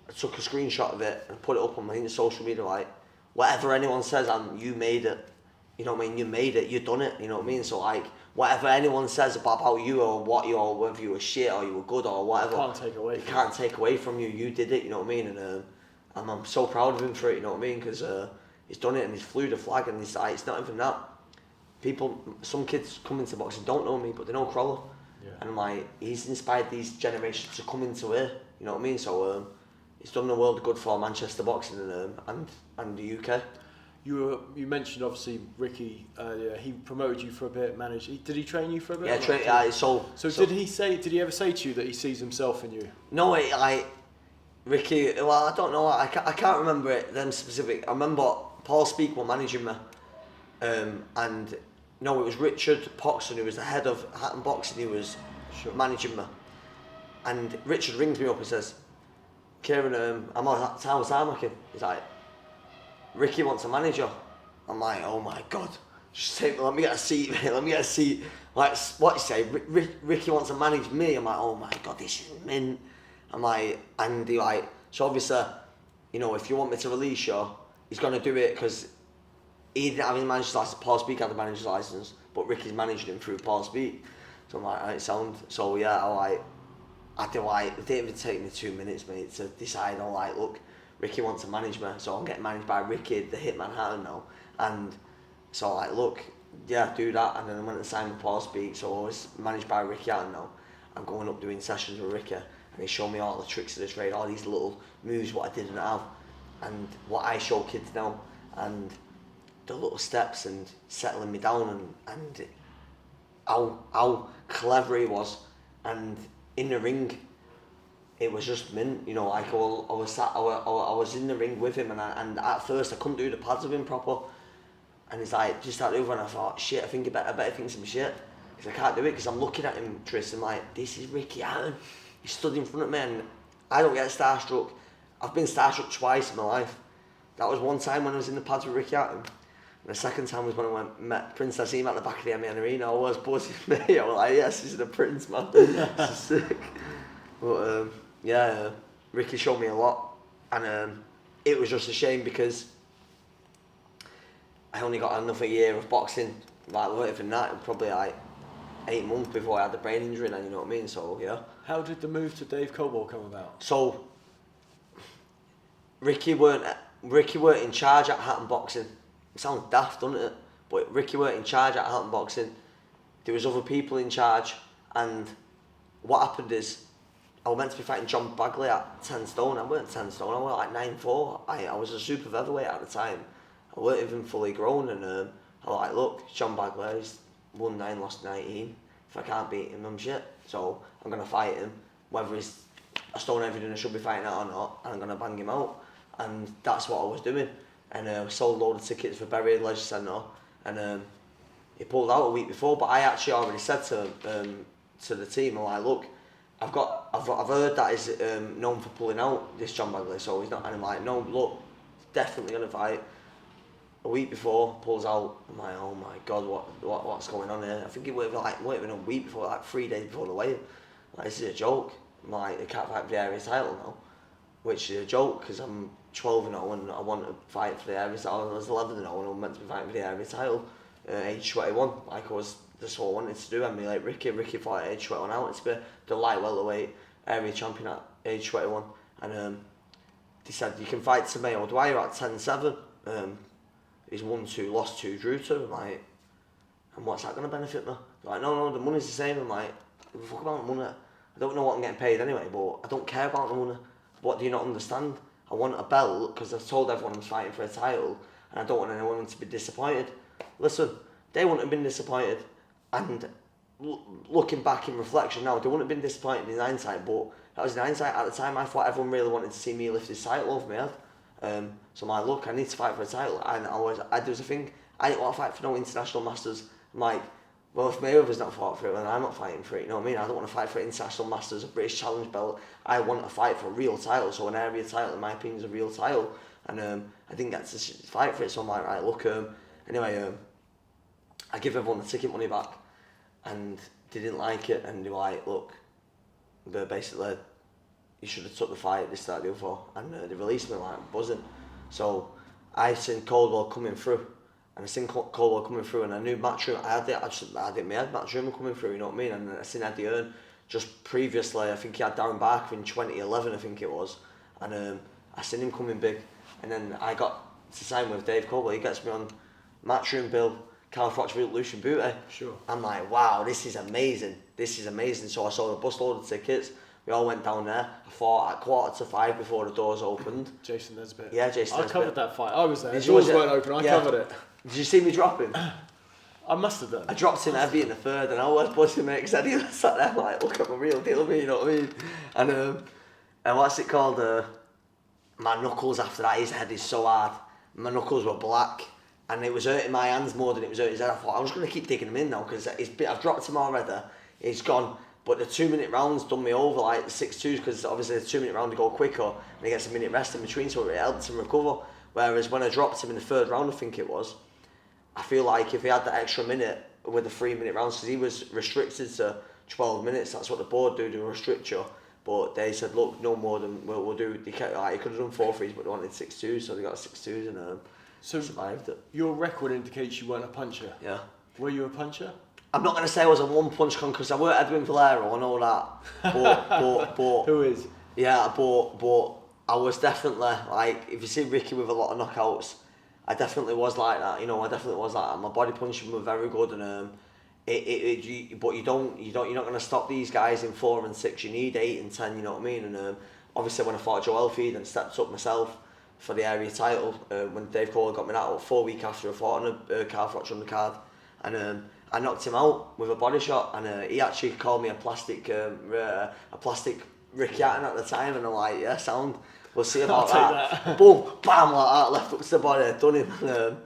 I took a screenshot of it and put it up on my social media, like, whatever anyone says, you made it, you know what I mean, you made it, you done it, you know what I mean, so like, whatever anyone says about you or what you, or whether you were shit or you were good or whatever, you can't take away from you, you did it, you know what I mean, and I'm so proud of him for it, you know what I mean, because he's done it and he's flew the flag, and it's not even that. Some kids come into boxing don't know me, but they know Crolla, and I'm like, he's inspired these generations to come into here, you know what I mean, so he's done the world good for Manchester boxing and the UK. You mentioned obviously Ricky earlier. He promoted you for a bit, did he train you for a bit? Yeah, so did he ever say to you that he sees himself in you? No, Ricky, well, I don't know, I can't remember it, them specific. I remember Paul Speak were managing me, and no, it was Richard Poxon, who was the head of Hatton Boxing, who was managing me. And Richard rings me up and says, Kieran, I'm on Town Tarmacking. He's like, Ricky wants a manager. I'm like, oh my God, just let me get a seat, mate, let me get a seat. Like, what you say, Ricky wants to manage me. I'm like, oh my God, this is mint. I'm like, and he like, so obviously, you know, if you want me to release you, he's going to do it, because he didn't have his manager's license, Paul Speak had the manager's license, but Ricky's managing him through Paul Speak. So I'm like, alright, sound. So yeah, it didn't even take me 2 minutes, mate, to decide, look, Ricky wants to manage me, so I'm getting managed by Ricky, the Hitman Hatton now. And so look, yeah, do that. And then I went and signed with Paul Speak, so I was managed by Ricky Hatton now. I'm going up doing sessions with Ricky, and he showed me all the tricks of the trade, all these little moves what I didn't have, and what I show kids now, and the little steps, and settling me down, and how clever he was. And in the ring, it was just mint, you know, I was in the ring with him, and at first I couldn't do the pads with him proper, and he's like, just start over, and I thought, shit, I better think some shit, because I can't do it, because I'm looking at him, Tris, and like, this is Ricky Hatton, he stood in front of me, and I don't get starstruck. I've been starstruck twice in my life. That was one time when I was in the pads with Ricky Hatton, and the second time was when I met Princess Ema at the back of the MEN Arena. I was buzzing, mate. I was like, yes, this is the Prince, man. This is sick. But yeah, Ricky showed me a lot, and it was just a shame because I only got another year of boxing. Like, not even that, probably like 8 months before I had the brain injury, and you know what I mean. So yeah. How did the move to Dave Coldwell come about? So Ricky weren't in charge at Hatton Boxing. It sounds daft, doesn't it? But Ricky weren't in charge at Hatton Boxing. There was other people in charge, and what happened is I was meant to be fighting John Bagley at 10 stone. I weren't 10 stone, I was like 9'4". I was a super featherweight at the time. I weren't even fully grown, and I'm like, look, John Bagler, he's won 9, lost 19. If I can't beat him, I'm shit. So I'm going to fight him, whether he's a stone everything I should be fighting out or not, and I'm going to bang him out. And that's what I was doing. And sold a load of tickets for Bury Leisure Centre, and he pulled out a week before. But I actually already said to the team, I'm like, look, I've heard that he's known for pulling out, this John Bagley, so he's not. And I'm like, no, look, he's definitely going to fight. A week before, pulls out. I'm like, oh my god, what's going on here? I think it would have been a week before, like 3 days before the weigh-in. Like, this is a joke. I'm like, I can't fight for the area title now, which is a joke because I'm 12-0 and I want to fight for the area title. I was 11-0 and I'm meant to be fighting for the area title, age 21, like I was. That's what I wanted to do. I mean, like Ricky fought at age 21 out to be the light welterweight area champion at age 21, and they said you can fight Tamayo Dwyer at 10-7. He's won 2, lost 2, drew 2. I'm like, and what's that going to benefit me? They're like, no, the money's the same. I'm like, fuck about the money. I don't know what I'm getting paid anyway, but I don't care about the money. What do you not understand? I want a belt because I've told everyone I'm fighting for a title, and I don't want anyone to be disappointed. Listen, they wouldn't have been disappointed, and looking back in reflection now, they wouldn't have been disappointed in hindsight, but that was in hindsight. At the time, I thought everyone really wanted to see me lift this title over my head. So I'm like, look, I need to fight for a title, and there was a thing, I didn't want to fight for no international masters. I'm like, well, if Mayweather's not fought for it, then I'm not fighting for it, you know what I mean? I don't want to fight for international masters, a British challenge belt. I want to fight for a real title, so an area title, in my opinion, is a real title, and I didn't get to fight for it, so I'm like, right, look, anyway, I give everyone the ticket money back, and they didn't like it, and they were like, look, they're basically, you should have took the fight, this, that, the other, and they released me like buzzing. So I seen Coldwell coming through, and I seen Coldwell coming through, and I knew Matchroom, I had it in my head, Matchroom coming through, you know what I mean? And I seen Eddie Earn just previously, I think he had Darren Barker in 2011, I think it was, and I seen him coming big, and then I got to sign with Dave Coldwell. He gets me on Matchroom bill, Carl Fox, Lucian Booty. Sure. I'm like, wow, this is amazing. So I sold a busload of tickets. We all went down there. I fought at 4:45 before the doors opened. Jason Nesbitt. Yeah, Jason Nesbitt. I covered that fight. I was there. The doors weren't open. I covered it. Did you see me dropping? I must have done. I dropped him heavy in the third, and I was buzzing, mate, because Eddie sat there like, look, I'm a real deal, me, you know what I mean? And what's it called? My knuckles after that, his head is so hard. My knuckles were black, and it was hurting my hands more than it was hurting his head. I thought, I was going to keep digging him in now, because I've dropped him already. He's gone. But the 2-minute rounds done me over, like the 6-2s, because obviously the 2-minute round to go quicker, and he gets a minute rest in between, so it helped him recover. Whereas when I dropped him in the third round, I think it was, I feel like if he had that extra minute with the 3-minute rounds, because he was restricted to 12 minutes, that's what the board do, to restrict you. But they said, look, no more than we'll do. He could have done 4-3s, but they wanted 6-2s, so they got 6-2s and survived it. Your record indicates you weren't a puncher. Yeah. Were you a puncher? I'm not going to say I was a one-punch con, because I weren't Edwin Valero, I know that. But Who is? Yeah, but I was definitely, like, if you see Ricky with a lot of knockouts, I definitely was like that, you know, I definitely was like that. My body punching was very good, and but you're not going to stop these guys in 4 and 6, you need 8 and 10, you know what I mean? And obviously when I fought Joel Feed and stepped up myself for the area title, when Dave Cole got me that 4 weeks after I fought on a Carl Froch undercard, and I knocked him out with a body shot, and he actually called me a plastic Ricky Hatton at the time, and I'm like, yeah, sound, we'll see about that. Boom, bam, like that, left up to the body, done him.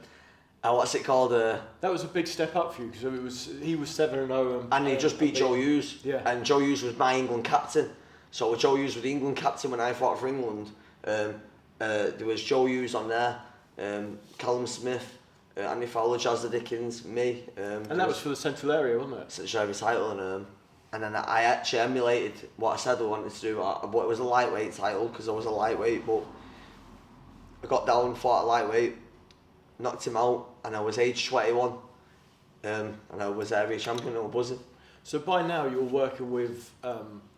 And what's it called? That was a big step up for you, because he was 7-0, and he just beat Joe Hughes. Yeah. And Joe Hughes was my England captain. So Joe Hughes was the England captain when I fought for England. There was Joe Hughes on there, Callum Smith, Andy Fowler, Jazza Dickens, me. And that was for the Central area, wasn't it? Central area title, and then I actually emulated what I said I wanted to do. But it was a lightweight title, because I was a lightweight, but I got down, fought a lightweight, knocked him out, and I was age 21, and I was area champion, and I was buzzing. So by now you're working with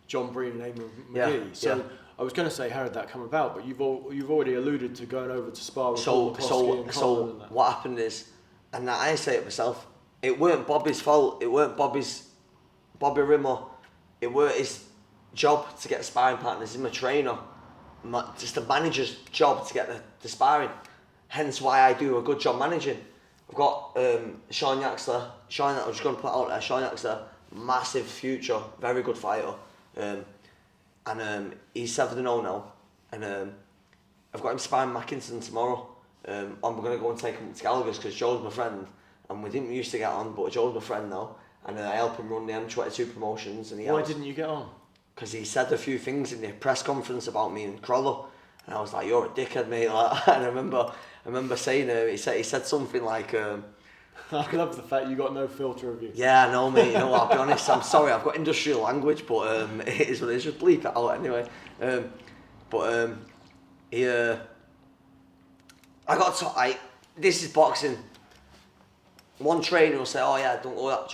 John Breen and Eamon McGee. So I was going to say, how did that come about? But you've already alluded to going over to spar with Paul McCloskey and so and that. What happened is, and I say it myself, it weren't Bobby's fault. It weren't Bobby Rimmer. It weren't his job to get sparring partners. He's my trainer. Just the manager's job to get the sparring. Hence why I do a good job managing. I've got Sean Yaxler. I'm just going to put out there. Sean Yaxler, massive future, very good fighter, and he's 7-0 now. And I've got him sparring Mackinson tomorrow. I'm going to go and take him to Gallagher's because Joe's my friend, and we didn't used to get on, but Joe's my friend now, and I help him run the M22 promotions. And why didn't you get on? Because he said a few things in the press conference about me and Crolla, and I was like, "You're a dickhead, mate." Like, and I remember saying, he said something like. I love the fact you got no filter of you. Yeah, I know, mate. You know what? I'll be honest. I'm sorry. I've got industrial language, but it is what it is. Just bleep it out anyway. I got to. This is boxing. One trainer will say, "Oh yeah, don't go that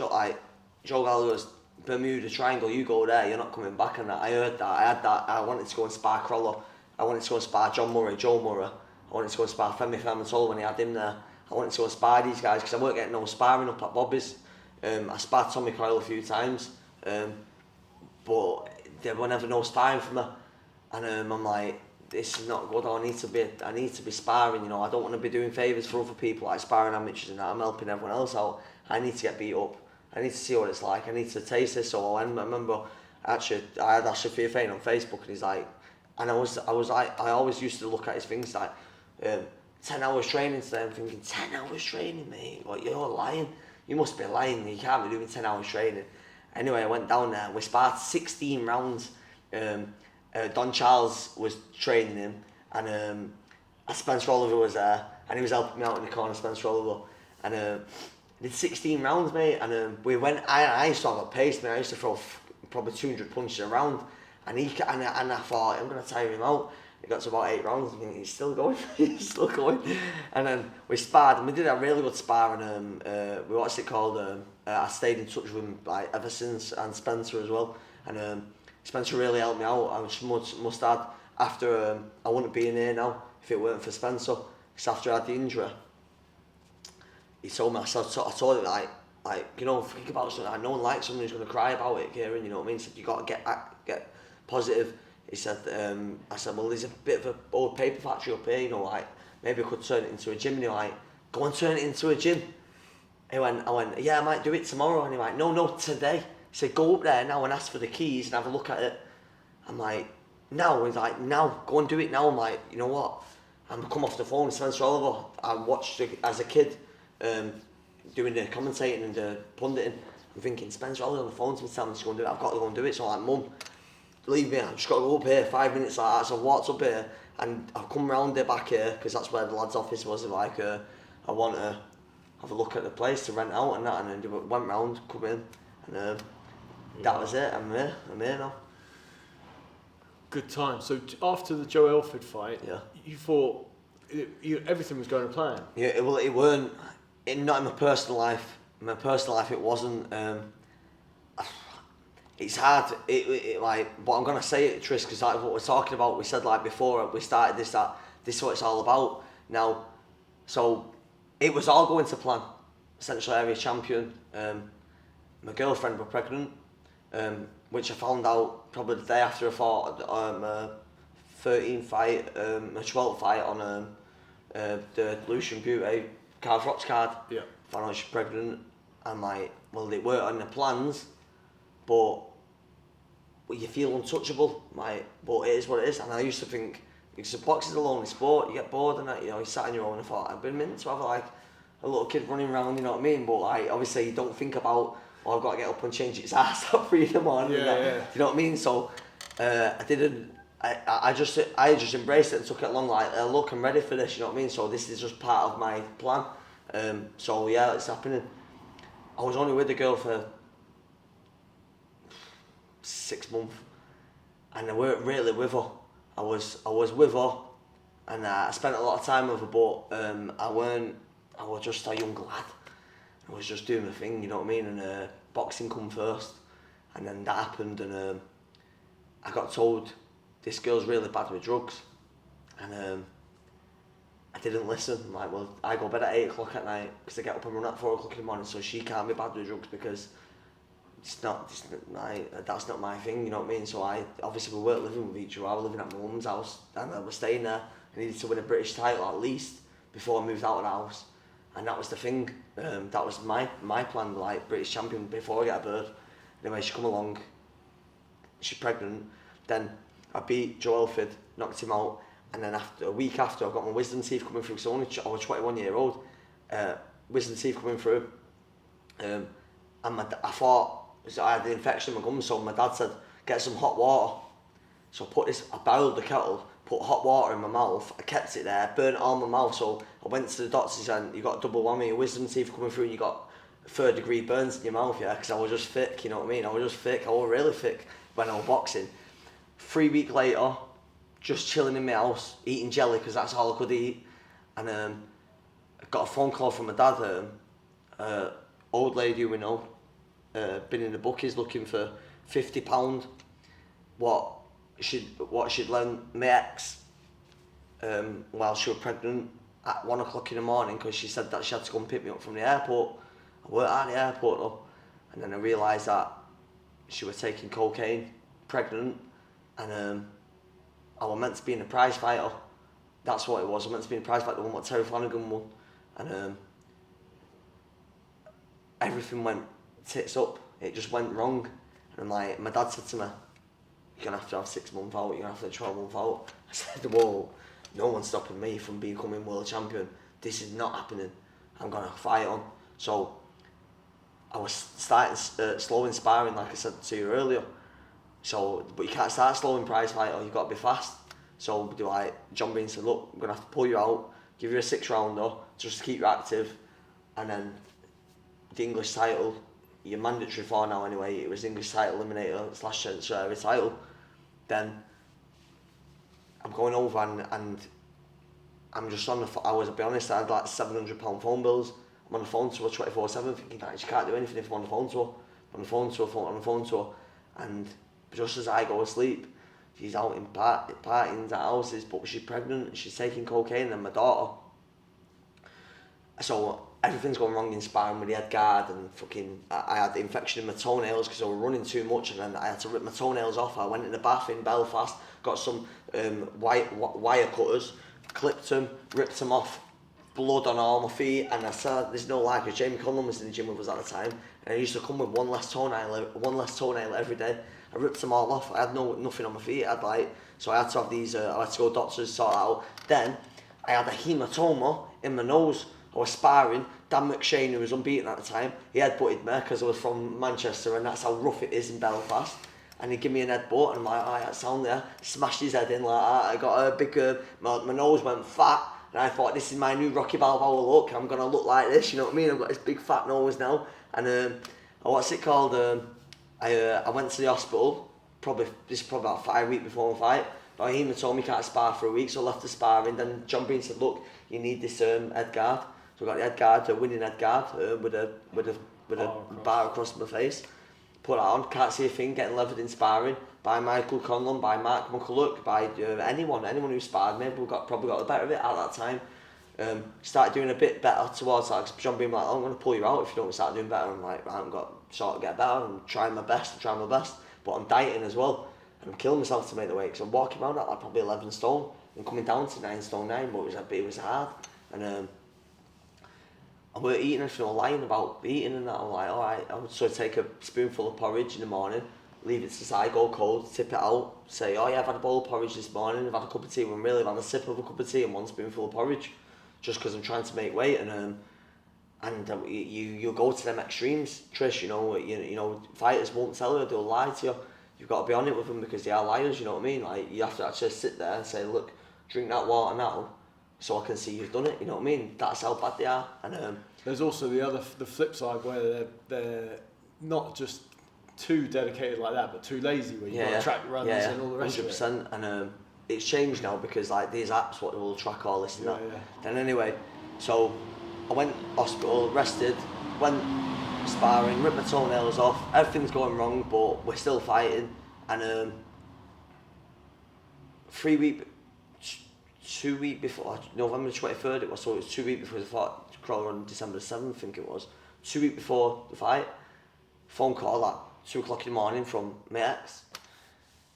Joe Gallagher's Bermuda Triangle. You go there. You're not coming back." And that. I heard that. I had that. I wanted to go and spar Crolla. I wanted to go and spar Joe Murray. I wanted to go and spar Femi Famatola when he had him there. I wanted to go and spar these guys because I weren't getting no sparring up at Bobby's. I sparred Tommy Coyle a few times, but there were never no sparring for me. And I'm like, this is not good. I need to be sparring. You know, I don't want to be doing favours for other people like sparring amateurs and that. I'm helping everyone else out. I need to get beat up. I need to see what it's like. I need to taste this. So I remember actually I had Ashafir Fain on Facebook, and he's like, and I was like, I always used to look at his things like. 10 hours training today. I'm thinking, 10 hours training, mate? What, you're lying? You must be lying. You can't be doing 10 hours training. Anyway, I went down there. We sparred 16 rounds. Don Charles was training him, and Spencer Oliver was there, and he was helping me out in the corner, Spencer Oliver. And did 16 rounds, mate. And we went. I used to have a pace, man. I used to throw probably 200 punches around, and I thought, I'm gonna tire him out. It got to about 8 rounds, and he's still going, And then we sparred, and we did a really good spar, and we watched it called, I stayed in touch with him like, ever since, and Spencer as well. And Spencer really helped me out. I must add, after, I wouldn't be in here now if it weren't for Spencer, because after I had the injury, he told me, I told him, like, you know, think about something, like, no one likes someone who's going to cry about it, Kieran, you know what I mean? He said, you got to get positive. He said, I said, well, there's a bit of an old paper factory up here, you know, like, maybe I could turn it into a gym. And he was like, go and turn it into a gym. I went, yeah, I might do it tomorrow. And he went, no, today. He said, go up there now and ask for the keys and have a look at it. I'm like, now? He's like, now, go and do it now. I'm like, you know what? I'm come off the phone with Spencer Oliver. I watched as a kid, doing the commentating and the punditing. I'm thinking, Spencer Oliver on the phone to me telling me to go and do it. I've got to go and do it. So I'm like, Mum, leave me, I've just got to go up here, 5 minutes like that. So I walked up here, and I've come round the back here, because that's where the lad's office was. Like, I want to have a look at the place to rent out and that, and then went round, come in, and that was it. I'm here now. Good time. So after the Joe Elford fight, yeah, you thought everything was going to plan? Yeah, well, it weren't, not in my personal life. In my personal life, it wasn't. It's hard, but I'm going to say it, Tris, because like what we're talking about, we said like before we started this, that this is what it's all about now. So it was all going to plan. Central Area Champion, my girlfriend was pregnant, which I found out probably the day after I fought my 13th fight, my 12th fight on the Lucian Butte Carl Rocks card. Yeah. Found out she's pregnant. I'm like, well, they weren't on the plans, but you feel untouchable, but it is what it is. And I used to think, because boxing's a lonely sport, you get bored and that, you know, you sat on your own. I thought, I've been meant to have like a little kid running around, you know what I mean? But like, obviously you don't think about, I've got to get up and change its ass at 3 in the morning. Yeah. You know what I mean? So I just embraced it and took it along like, look, I'm ready for this, you know what I mean? So this is just part of my plan. So yeah, it's happening. I was only with the girl for 6 months, and I weren't really with her. I was with her, and I spent a lot of time with her, but I was just a young lad. I was just doing my thing, you know what I mean, and boxing come first, and then that happened, and I got told this girl's really bad with drugs, and I didn't listen. I'm like, well, I go to bed at 8 o'clock at night because I get up and run at 4 o'clock in the morning, so she can't be bad with drugs because that's not my thing, you know what I mean? So obviously we weren't living with each other. I was living at my mum's house, and I was staying there. I needed to win a British title at least before I moved out of the house. And that was the thing. That was my plan, like British champion before I get a bird. Anyway, she come along. She's pregnant. Then I beat Joe Elford, knocked him out, and then a week after, I got my wisdom teeth coming through. So I was 21-year-old. Wisdom teeth coming through. And I thought I had the infection in my gums, so my dad said, get some hot water. So I boiled the kettle, put hot water in my mouth, I kept it there, burnt all my mouth, so I went to the doctor and said, you got a double whammy, your wisdom teeth coming through and you got 3rd degree burns in your mouth, yeah, because I was just thick, you know what I mean? I was just thick, I was really thick when I was boxing. 3 weeks later, just chilling in my house, eating jelly, because that's all I could eat, and I got a phone call from my dad, old lady who we know, been in the bookies looking for £50, what she'd lent my ex while she was pregnant at 1 o'clock in the morning, because she said that she had to go and pick me up from the airport. I weren't at the airport though, and then I realised that she was taking cocaine, pregnant, and I was meant to be in a prize fighter. That's what it was. I was meant to be in a prize fighter, the one what Terry Flanagan won, and everything went tits up. It just went wrong, and I'm like, my dad said to me, you're going to have 6 months out, you're going to have 12 months out. I said, whoa, no one's stopping me from becoming world champion. This is not happening. I'm going to fight on. So I was starting slow in sparring, like I said to you earlier. So, but you can't start slow in prize fight, or you've got to be fast. So John Bean said, look, I'm going to have to pull you out, give you a 6-rounder, just to keep you active, and then the English title, you're mandatory for now anyway, it was English title eliminator / title. Then I'm going over and I'm just on the phone. I'll be honest, I had like £700 phone bills. I'm on the phone to her 24/7 thinking that she can't do anything if I'm on the phone to her. I'm on the phone to her, and just as I go to sleep, she's out in partying at houses, but she's pregnant and she's taking cocaine, and my daughter. So everything's going wrong in sparring with the head guard, and I had the infection in my toenails because I was running too much, and then I had to rip my toenails off. I went in the bath in Belfast, got some wire cutters, clipped them, ripped them off, blood on all my feet, and I said, there's no lie, because Jamie Conlon was in the gym with us at the time, and I used to come with one less toenail every day. I ripped them all off. I had nothing on my feet. So I had to have these. I had to go to doctors to sort it out. Then I had a hematoma in my nose. I was sparring. Dan McShane, who was unbeaten at the time, he headbutted me because I was from Manchester, and that's how rough it is in Belfast. And he gave me an headbutt, and I'm like, oh, that sound there. Smashed his head in like that. I got a big. My nose went fat, and I thought, this is my new Rocky Balboa look. I'm gonna look like this. You know what I mean? I've got this big fat nose now, and what's it called? I went to the hospital, probably about 5 weeks before my fight. But he told me can't spar for a week, so I left the sparring. Then John Bean said, look, you need this head guard. So I got the head guard, a winning head guard, with a bar across my face. Put that on, can't see a thing, getting levered in sparring by Michael Conlon, by Mark McCulloch, by anyone who sparred me. We probably got the better of it at that time. Started doing a bit better towards that, because John being like, oh, I'm going to pull you out if you don't start doing better. I'm like, I haven't got to sort of get better. I'm trying my best, but I'm dieting as well. And I'm killing myself to make the weight, because I'm walking around at like probably 11 stone and coming down to 9 stone 9, but it was hard. And I weren't eating anything or lying about eating and that. I'm like, alright, I would sort of take a spoonful of porridge in the morning, leave it to the side, go cold, tip it out, say, oh yeah, I've had a bowl of porridge this morning, I've had a cup of tea, when really I've had a sip of a cup of tea and 1 spoonful of porridge, just because I'm trying to make weight. And you go to them extremes, Trish. You know, fighters won't tell you, they'll lie to you. You've got to be on it with them because they are liars. You know what I mean? Like, you have to actually sit there and say, look, drink that water now, so I can see you've done it. You know what I mean? That's how bad they are. And there's also the flip side where they're not just too dedicated like that, but too lazy, where you've got track runs and all the rest 100%. Of it. And it's changed now, because like these apps, what will track all this and that. Then anyway, so I went hospital, rested, went sparring, ripped my toenails off. Everything's going wrong, but we're still fighting. And 2 weeks before, November 23rd it was, so it was 2 weeks before the fight. Crolla on December 7th, I think it was. 2 weeks before the fight, phone call at 2 o'clock in the morning from my ex.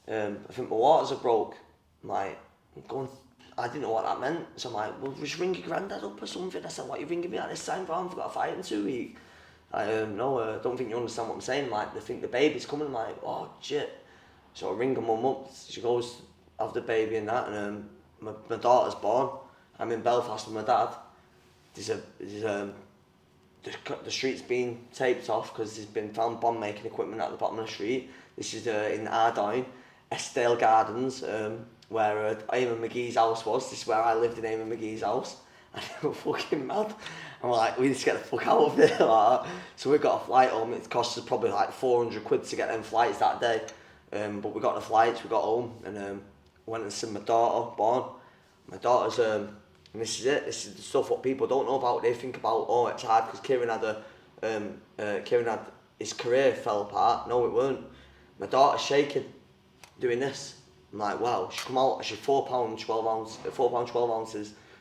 I think my waters are broke. I'm like, I'm going I didn't know what that meant. So I'm like, well, just ring your granddad up or something. I said, what are you ringing me at this time for? I've got a fight in 2 weeks. No, don't think you understand what I'm saying. Like, they think the baby's coming. I'm like, oh, shit. So I ring her mum up. She goes, have the baby and that. And my daughter's born. I'm in Belfast with my dad. The street's been taped off because there's been found bomb making equipment at the bottom of the street. This is in Ardine, Estelle Gardens, where Eamon McGee's house was. This is where I lived in Eamon McGee's house. And they were fucking mad. I'm like, we need to get the fuck out of here. Like, so we got a flight home. It cost us probably like 400 quid to get them flights that day. But we got the flights, we got home, and went and seen my daughter born. My daughter's, and this is it, this is the stuff what people don't know about. They think about, oh, it's hard because Kieran had his career fell apart. No, it weren't. My daughter's shaking, doing this. I'm like, wow, she come out, she's 4 pounds 12 ounces.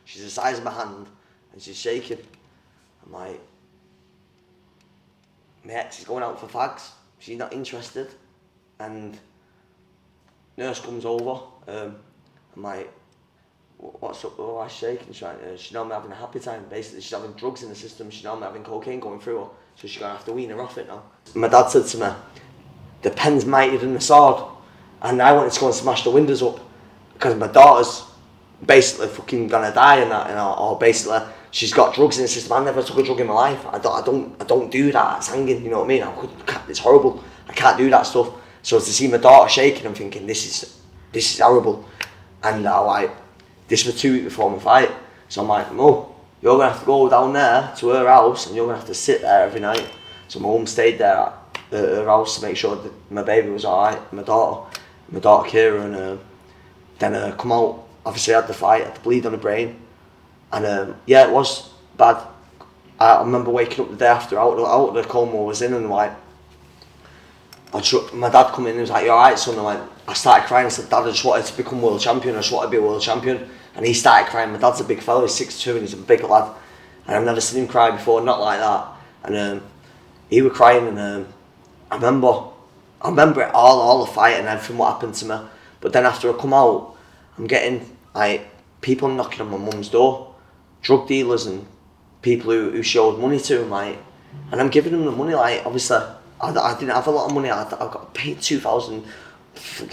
She's the size of my hand, and she's shaking. I'm like, my ex is going out for fags. She's not interested. And nurse comes over. I'm like, what's up? Oh, I'm shaking. She's not having a happy time. Basically, she's having drugs in the system. She's not having cocaine going through her. So she's going to have to wean her off it now. My dad said to me, the pen's mightier than the sword. And I wanted to go and smash the windows up because my daughter's basically fucking gonna die and that, you know, or basically she's got drugs in the system. I never took a drug in my life. I don't do that. It's hanging, you know what I mean? It's horrible. I can't do that stuff. So to see my daughter shaking, I'm thinking this is horrible. And I like, this was 2 weeks before my fight. So I'm like, Mo, you're gonna have to go down there to her house and you're gonna have to sit there every night. So my mum stayed there at her house to make sure that my baby was alright. My daughter Kira, and then come out. Obviously, I had the fight, I had the bleed on the brain, and yeah, it was bad. I remember waking up the day after, out of the coma I was in, and like, my dad come in and was like, "You alright, son?" I started crying. I said, "Dad, I just wanted to become world champion. I just wanted to be a world champion." And he started crying. My dad's a big fella, he's 6'2", and he's a big lad, and I've never seen him cry before, not like that. And he was crying, and I remember it all the fight and everything what happened to me. But then after I come out, I'm getting like people knocking on my mum's door, drug dealers and people who she owed money to, and I'm giving them the money. Like, obviously, I didn't have a lot of money. I got paid £2,100 for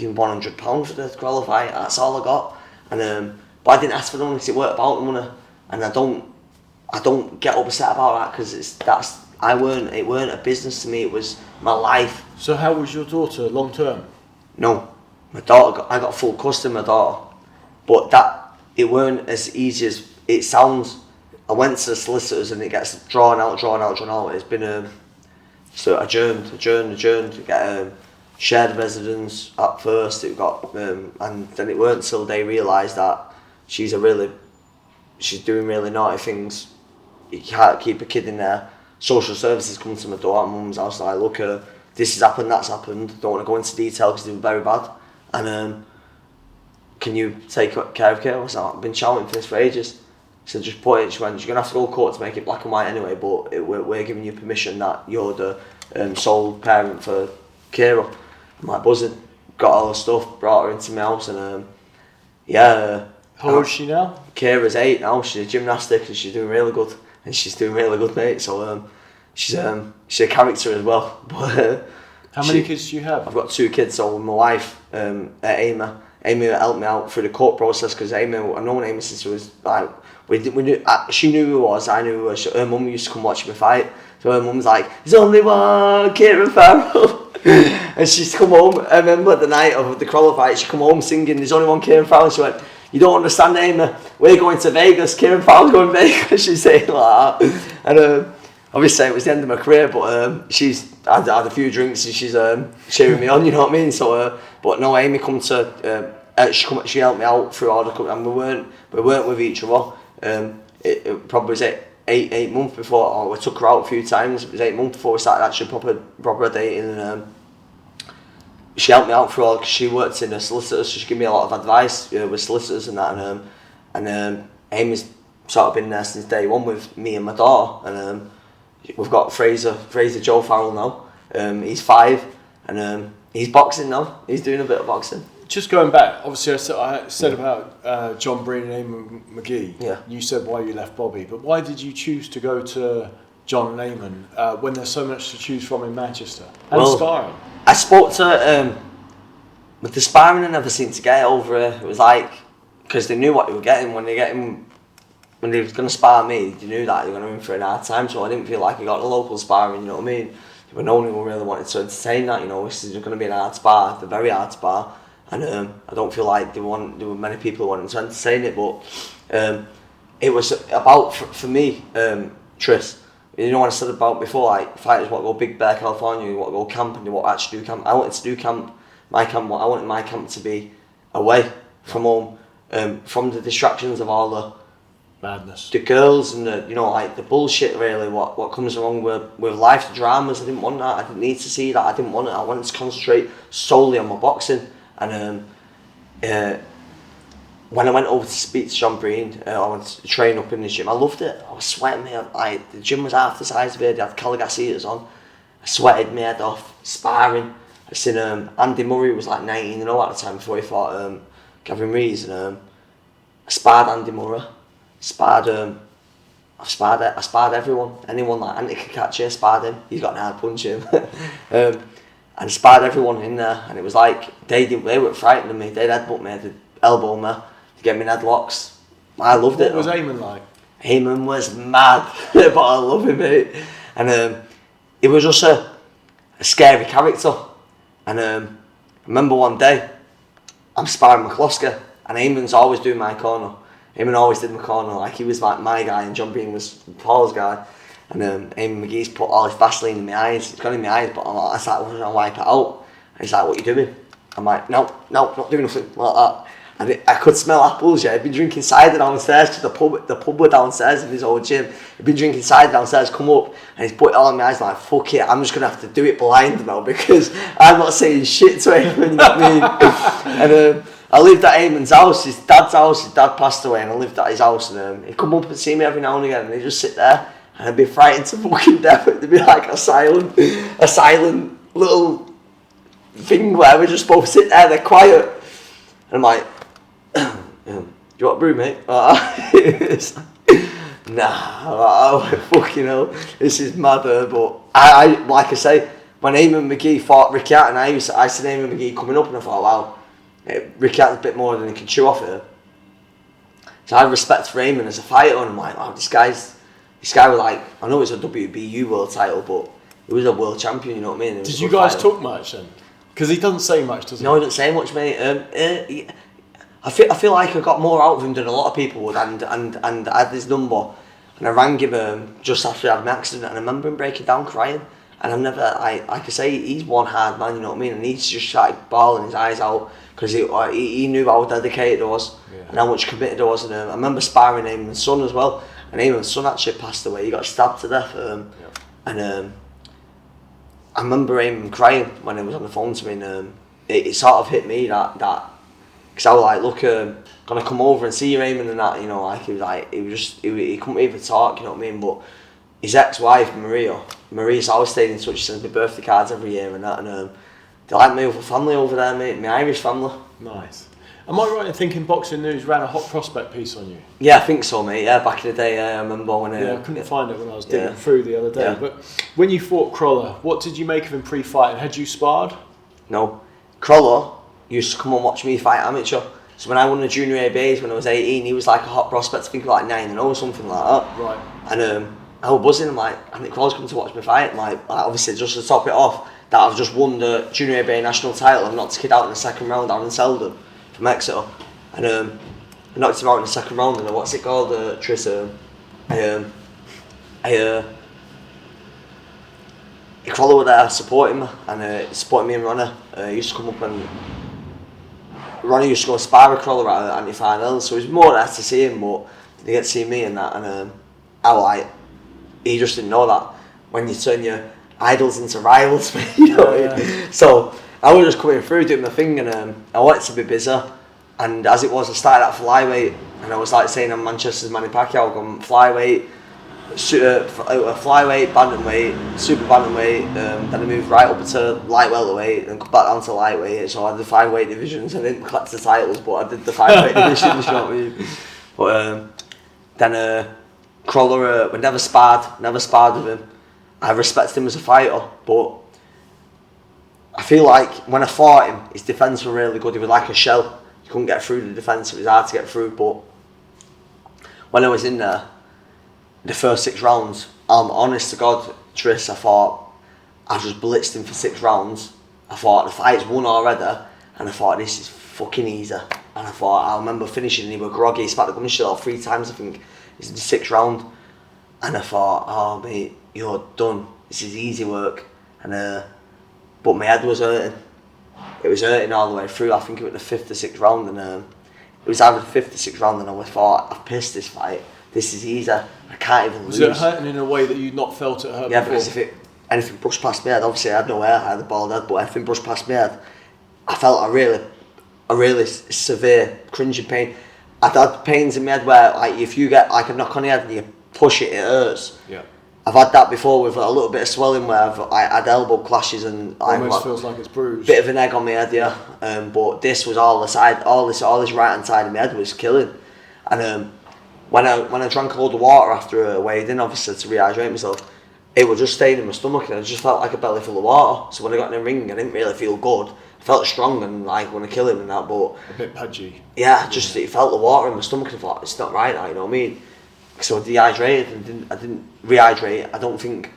the Crolla fight. That's all I got. And but I didn't ask for the money because it weren't about the money. And I don't get upset about that because it weren't a business to me. It was my life. So how was your daughter long term? No, my daughter. I got full custody of my daughter. But it weren't as easy as it sounds. I went to the solicitors and it gets drawn out. It's been so adjourned to get shared residence at first. It got and then it weren't until they realised that she's doing really naughty things. You can't keep a kid in there. Social services come to my door at mum's house and I look, this has happened, that's happened. Don't want to go into detail because they were very bad. And can you take care of Kira? So I've been shouting for this for ages. So just put it, she went, you're going to have to go to court to make it black and white anyway, but we're giving you permission that you're the sole parent for Kira. I'm like buzzing, got all the stuff, brought her into my house, and yeah. How old is she now? Kira's 8 now, she's gymnastics and she's doing really good. And she's doing really good, mate, so she's a character as well. But how many kids do you have? I've got 2 kids, so with my wife, Amy helped me out through the court process because I've known Amy since it was like, we knew, she knew who I was, I knew who I was. Her mum used to come watch me fight, so her mum's like, there's only one Kieran Farrell. And she's come home, I remember the night of the Crolla fight, she come home singing, there's only one Kieran Farrell, and she went, you don't understand, Amy, we're going to Vegas, Kieran Farrell's going to Vegas, she's saying like that. And obviously it was the end of my career, but I had a few drinks and she's cheering me on, you know what I mean? So, but no, Amy come to, she helped me out through all the, and we weren't with each other. It probably was eight months before, or we took her out a few times. It was 8 months before we started actually proper dating. And she helped me out through all, because she worked in a solicitor, so she gave me a lot of advice with solicitors and that. And Amy's sort of been there since day one with me and my daughter. And we've got Fraser Joe Farrell now. He's 5, and he's boxing now. He's doing a bit of boxing. just going back, obviously I said about John Breen and Eamon McGee. Yeah. You said why you left Bobby, but why did you choose to go to John and Eamon when there's so much to choose from in Manchester and Sparring? I spoke to with the Sparring, I never seemed to get over it. It was like, because they knew what they were getting when they were going to spar me. They knew that they were going to in for an hard time, so I didn't feel like I got the local Sparring. You know what I mean? But no one really wanted to entertain that. You know, this is going to be an hard spar, a very hard spar. And I don't feel like there were many people who wanted to entertain it, but it was about, for me, Tris, you know what I said about before, like fighters want to go Big Bear, California, you want to go camp and they want to actually do camp. I wanted to do camp, I wanted my camp to be away from home, from the distractions of all the madness, the girls and the, you know, like the bullshit really, what comes along with life, the dramas. I didn't want that, I didn't need to see that, I didn't want it, I wanted to concentrate solely on my boxing. And when I went over to speak to John Breen, I went to train up in the gym. I loved it. I was sweating my head. The gym was half the size of it. They had Caligas heaters on. I sweated my head off, sparring. I seen Andy Murray was like 19 at the time before he fought Gavin Rees. And I sparred Andy Murray. I sparred everyone. Anyone like Anthony Crolla, I sparred him. He's got an hard punch him. And I sparred everyone in there, and it was like they were frightening me. They'd headbutt me, they'd elbow me, to get me in headlocks. I loved it. What was Eamon like? Eamon was mad, but I love him, mate. And he was just a scary character. And I remember one day, I'm sparring McCloskey, and Eamon's always doing my corner. Eamon always did my corner, like he was like my guy, and John Breen was Paul's guy. And Eamon McGee's put all his Vaseline in my eyes. It's gone in my eyes, but I was like, I'm going to wipe it out. And he's like, what are you doing? I'm like, no, not doing nothing like that. And I could smell apples, yeah. He'd been drinking cider downstairs, because the pub were downstairs in his old gym. He'd been drinking cider downstairs, come up, and he's put it all in my eyes, like, fuck it, I'm just going to have to do it blind now, because I'm not saying shit to anyone, you know what I mean? And I lived at Eamon's house, his dad's house. His dad passed away, and I lived at his house, and he'd come up and see me every now and again, and he'd just sit there. And I'd be frightened to fucking death. There'd be like a silent little thing where we're just both sit there, they're quiet. And I'm like, do you want a brew, mate? Nah, fucking hell, this is mad. But I like I say, when Eamon McGee fought Ricky Hatton, I seen Eamon McGee coming up, and I thought, wow, Ricky Hatton's a bit more than he can chew off here. So I have respect for Eamon as a fighter, and I'm like, wow, this guy was like, I know it's a WBU world title, but he was a world champion, you know what I mean? Did you guys talk much then? Because he doesn't say much, does he? No, he doesn't say much, mate. I feel like I got more out of him than a lot of people would, and I had his number, and I rang him just after I had my accident, and I remember him breaking down crying, and I've never, like I say, he's one hard man, you know what I mean, and he's just like bawling his eyes out, because he knew how dedicated I was, and how much committed I was, and I remember sparring Eamon's son as well. And Eamon's son actually passed away. He got stabbed to death. And I remember Eamon crying when he was on the phone to me. And it sort of hit me that because I was like, look, gonna come over and see you, Eamon, and that. You know, like he couldn't even talk. You know what I mean? But his ex-wife Maria's always stayed in touch. She sends me birthday cards every year and that. And they like my other family over there, mate. My Irish family. Nice. Am I right in thinking Boxing News ran a hot prospect piece on you? Yeah, I think so, mate. Yeah, back in the day, I remember when... I couldn't find it when I was digging through the other day. Yeah. But when you fought Crolla, what did you make of him pre-fight? Had you sparred? No. Crolla used to come and watch me fight amateur. So when I won the junior ABAs when I was 18, he was like a hot prospect, I think like 9-0 or something like that. Right. And I was buzzing, I'm like, Anthony Crolla's coming to watch me fight. I'm like, obviously, just to top it off, that I've just won the junior ABA national title. I've knocked a kid out in the second round down in Selden from Exeter. And I knocked him out in the second round, and what's it called, Tris? Crolla were there supporting me, and supporting me and Ronnie. He used to come up, and Ronnie used to go spar with Crolla at anti-finals, so it was more nice to see him, but they get to see me and that, and he just didn't know that when you turn your idols into rivals, you know what I mean? So I was just coming through doing my thing, and I wanted to be busy. And as it was, I started at flyweight, and I was like saying I'm Manchester's Manny Pacquiao, I'm flyweight, flyweight, bantamweight, super bantamweight, then I moved right up to light welterweight, and come back down to lightweight. So I did the 5 weight divisions. I didn't collect the titles, but I did the 5 weight divisions. You know what I mean? But then Crolla, we never sparred with him. I respected him as a fighter, but I feel like when I fought him, his defence was really good. He was like a shell. You couldn't get through the defence. It was hard to get through. But when I was in there, the first 6 rounds, I'm honest to God, Tris, I thought I just blitzed him for 6 rounds. I thought the fight's won already, and I thought this is fucking easy. And I remember finishing, and he was groggy. He spat the gun shit off 3 times, I think. It's the 6th round, and I thought, oh mate, you're done. This is easy work. And but my head was hurting. It was hurting all the way through. I think it was the 5th or 6th round, and it was either the 5th or 6th round, and I thought, I've pissed this fight. This is easy. I can't even lose. Was it hurting in a way that you'd not felt it hurt? Yeah, before? Because if anything brushed past my head, obviously I had no hair, I had a bald head, but anything brushed past my head, I felt a really severe cringing pain. I'd had pains in my head where, like, if you get like a knock on your head and you push it, it hurts. Yeah. I've had that before with a little bit of swelling where I had elbow clashes and almost feels like it's bruised. Bit of an egg on my head, yeah. But this was all this right hand side of my head was killing. And when I drank a load of water after a weigh-in, obviously to rehydrate myself, it was just staying in my stomach, and I just felt like a belly full of water. So when I got in the ring, I didn't really feel good. I felt strong and like want to kill him and that, but a bit pudgy. Yeah, just it felt the water in my stomach, and I thought it's not right now, you know what I mean? So I dehydrated and I didn't rehydrate. I don't think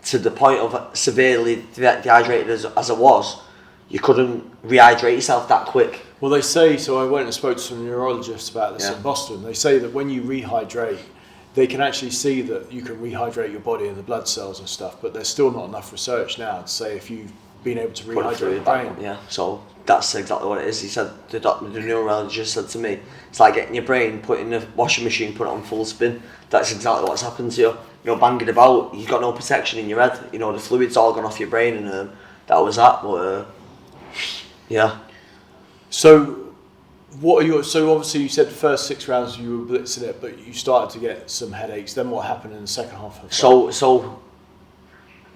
to the point of severely dehydrated as I was, you couldn't rehydrate yourself that quick. Well, they say, so I went and spoke to some neurologists about this in Boston. They say that when you rehydrate, they can actually see that you can rehydrate your body and the blood cells and stuff, but there's still not enough research now to say if you've been able to rehydrate your brain. Yeah, so that's exactly what it is. He said, the neurologist said to me, it's like getting your brain put in the washing machine, put it on full spin. That's exactly what's happened to you. You're banging about, you've got no protection in your head, you know, the fluid's all gone off your brain, and that was that, but yeah. So so obviously you said the first 6 rounds you were blitzing it, but you started to get some headaches. Then what happened in the second half of the fight?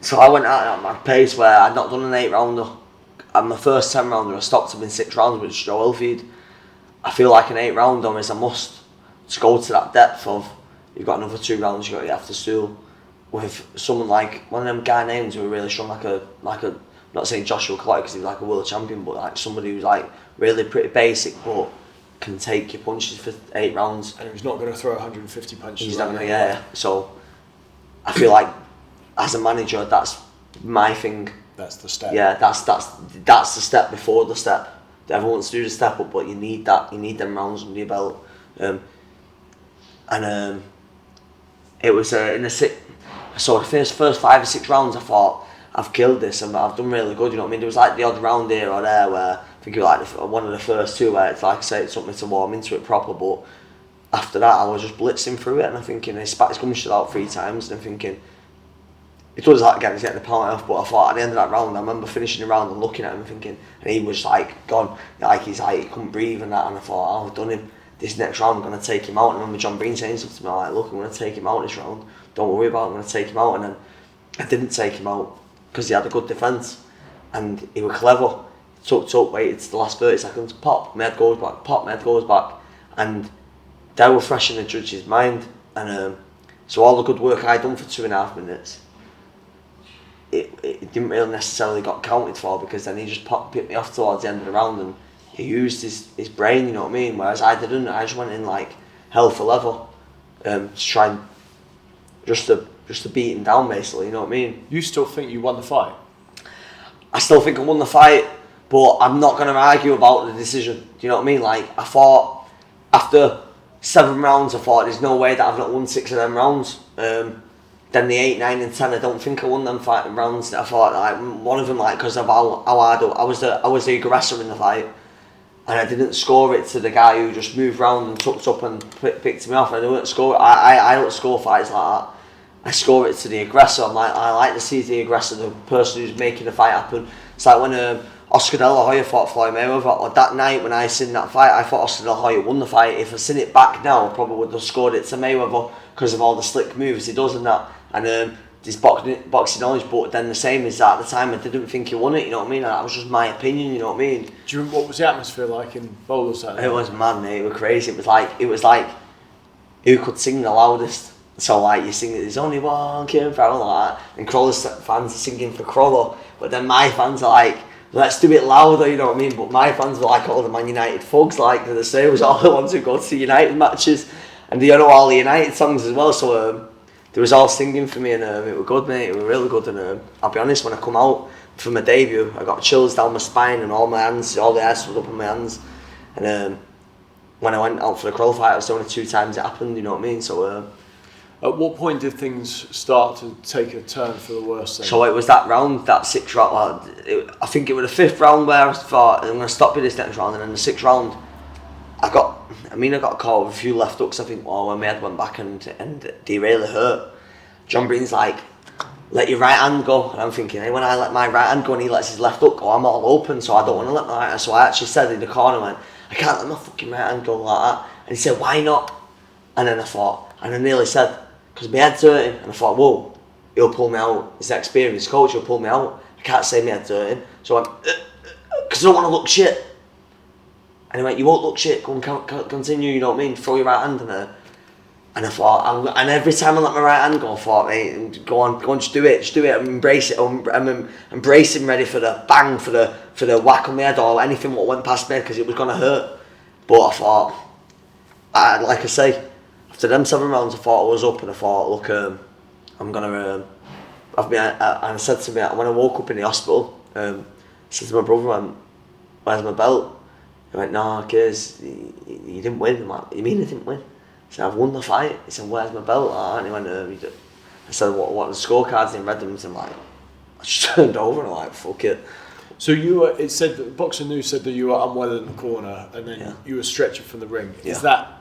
So I went out at my pace where I'd not done an 8 rounder. At my first 10 rounder, I stopped him in 6 rounds with Joel feed. I feel like an 8 rounder is a must to go to that depth of, you've got another 2 rounds you got to get after stool with someone like one of them guy names who are really strong, like a not saying Joshua Collette because he's like a world champion, but like somebody who's like really pretty basic but can take your punches for 8 rounds. And he's not going to throw 150 punches. He's not going to, yeah. So I feel like as a manager, that's my thing. That's the step. Yeah, that's the step before the step. Everyone wants to do the step up, but you need that. You need them rounds under your belt. It was in the six. So the first 5 or 6 rounds, I thought I've killed this and I've done really good. You know what I mean? There was like the odd round here or there where I think it was like one of the first 2 where it's like I say it took me to warm into it proper, but after that I was just blitzing through it and I'm thinking he spat his gum shit out 3 times and I'm thinking it does that again, he's getting the pound off, but I thought at the end of that round I remember finishing the round and looking at him and thinking, and he was like gone, like he's like he couldn't breathe and that, and I thought, oh, I've done him. This next round I'm going to take him out. And I remember John Breen saying something to me like, look, I'm going to take him out this round, don't worry about it, I'm going to take him out. And then I didn't take him out because he had a good defence and he was clever. Tucked, waited to the last 30 seconds, pop, my head goes back, pop, my head goes back, and they were fresh in the judge's mind. And so all the good work I'd done for 2.5 minutes, it didn't really necessarily got counted for, because then he just picked me off towards the end of the round and he used his brain, you know what I mean? Whereas I didn't. I just went in like hell for leather, to try and just to beat him down, basically, you know what I mean? You still think you won the fight? I still think I won the fight, but I'm not going to argue about the decision. Do you know what I mean? Like, I thought after 7 rounds, I thought there's no way that I've not won 6 of them rounds. Then the 8, 9 and 10, I don't think I won them fighting rounds. I thought like one of them, like, because of how hard I was the aggressor in the fight, and I didn't score it to the guy who just moved round and tucked up and picked me off. I didn't score. I don't score fights like that. I score it to the aggressor. I like to see the aggressor, the person who's making the fight happen. It's like when Oscar De La Hoya fought Floyd Mayweather. Or that night when I seen that fight, I thought Oscar De La Hoya won the fight. If I seen it back now, I probably would have scored it to Mayweather, because of all the slick moves he does and that, and his boxing knowledge. But then the same is that at the time I didn't think he won it, you know what I mean? And that was just my opinion, you know what I mean? Do you remember what was the atmosphere like in Bowlers that night? It was mad, mate. It was crazy. It was like who could sing the loudest. So like you sing, there's only one Kieran Farrell like that, and Crolla's fans are singing for Crolla, but then my fans are like, let's do it louder, you know what I mean? But my fans were like all the Man United thugs, like the same was all the ones who go to the United matches, and they know all the United songs as well. So they was all singing for me, and it was good, mate. It was really good, and I'll be honest, when I come out for my debut, I got chills down my spine and all my hands, all the hair stood up on my hands, and when I went out for the Crolla fight, it was only 2 times it happened, you know what I mean? So. At what point did things start to take a turn for the worse then? So it was that round, that 6th round. I think it was the 5th round where I thought I'm going to stop with this next round, and then the 6th round, I got caught with a few left hooks. I think, when my head went back and they really hurt. John Breen's like, let your right hand go, and I'm thinking, hey, when I let my right hand go and he lets his left hook go, I'm all open, so I don't want to let my right hand. So I actually said in the corner, I can't let my fucking right hand go like that. And he said, why not? And then I thought, and I nearly said, because my head's hurting, and I thought, whoa, he'll pull me out. He's an experienced coach, he'll pull me out. I can't say my head's hurting. So I went, because I don't want to look shit. And he went, you won't look shit, go and continue, you know what I mean? Throw your right hand in there. And I thought, and every time I let my right hand go, I thought, mate, go on, just do it, I'm embrace it. I'm embracing, ready for the bang, for the whack on my head or anything what went past me, because it was going to hurt. But I thought, like I say, after them 7 rounds, I thought I was up, and I thought, look, I'm gonna. And I said to me when I woke up in the hospital, I said to my brother, "Where's my belt?" He went, "No, kids, you didn't win." I'm like, "You mean I didn't win?" I said, "I've won the fight." He said, "Where's my belt?" And he went, I said, "What are the scorecards?" And he read them, and I'm like, I just turned over and I'm like, "Fuck it." So you were. It said that Boxing News said that you were unwell in the corner, and then you were stretching from the ring. Yeah. Is that?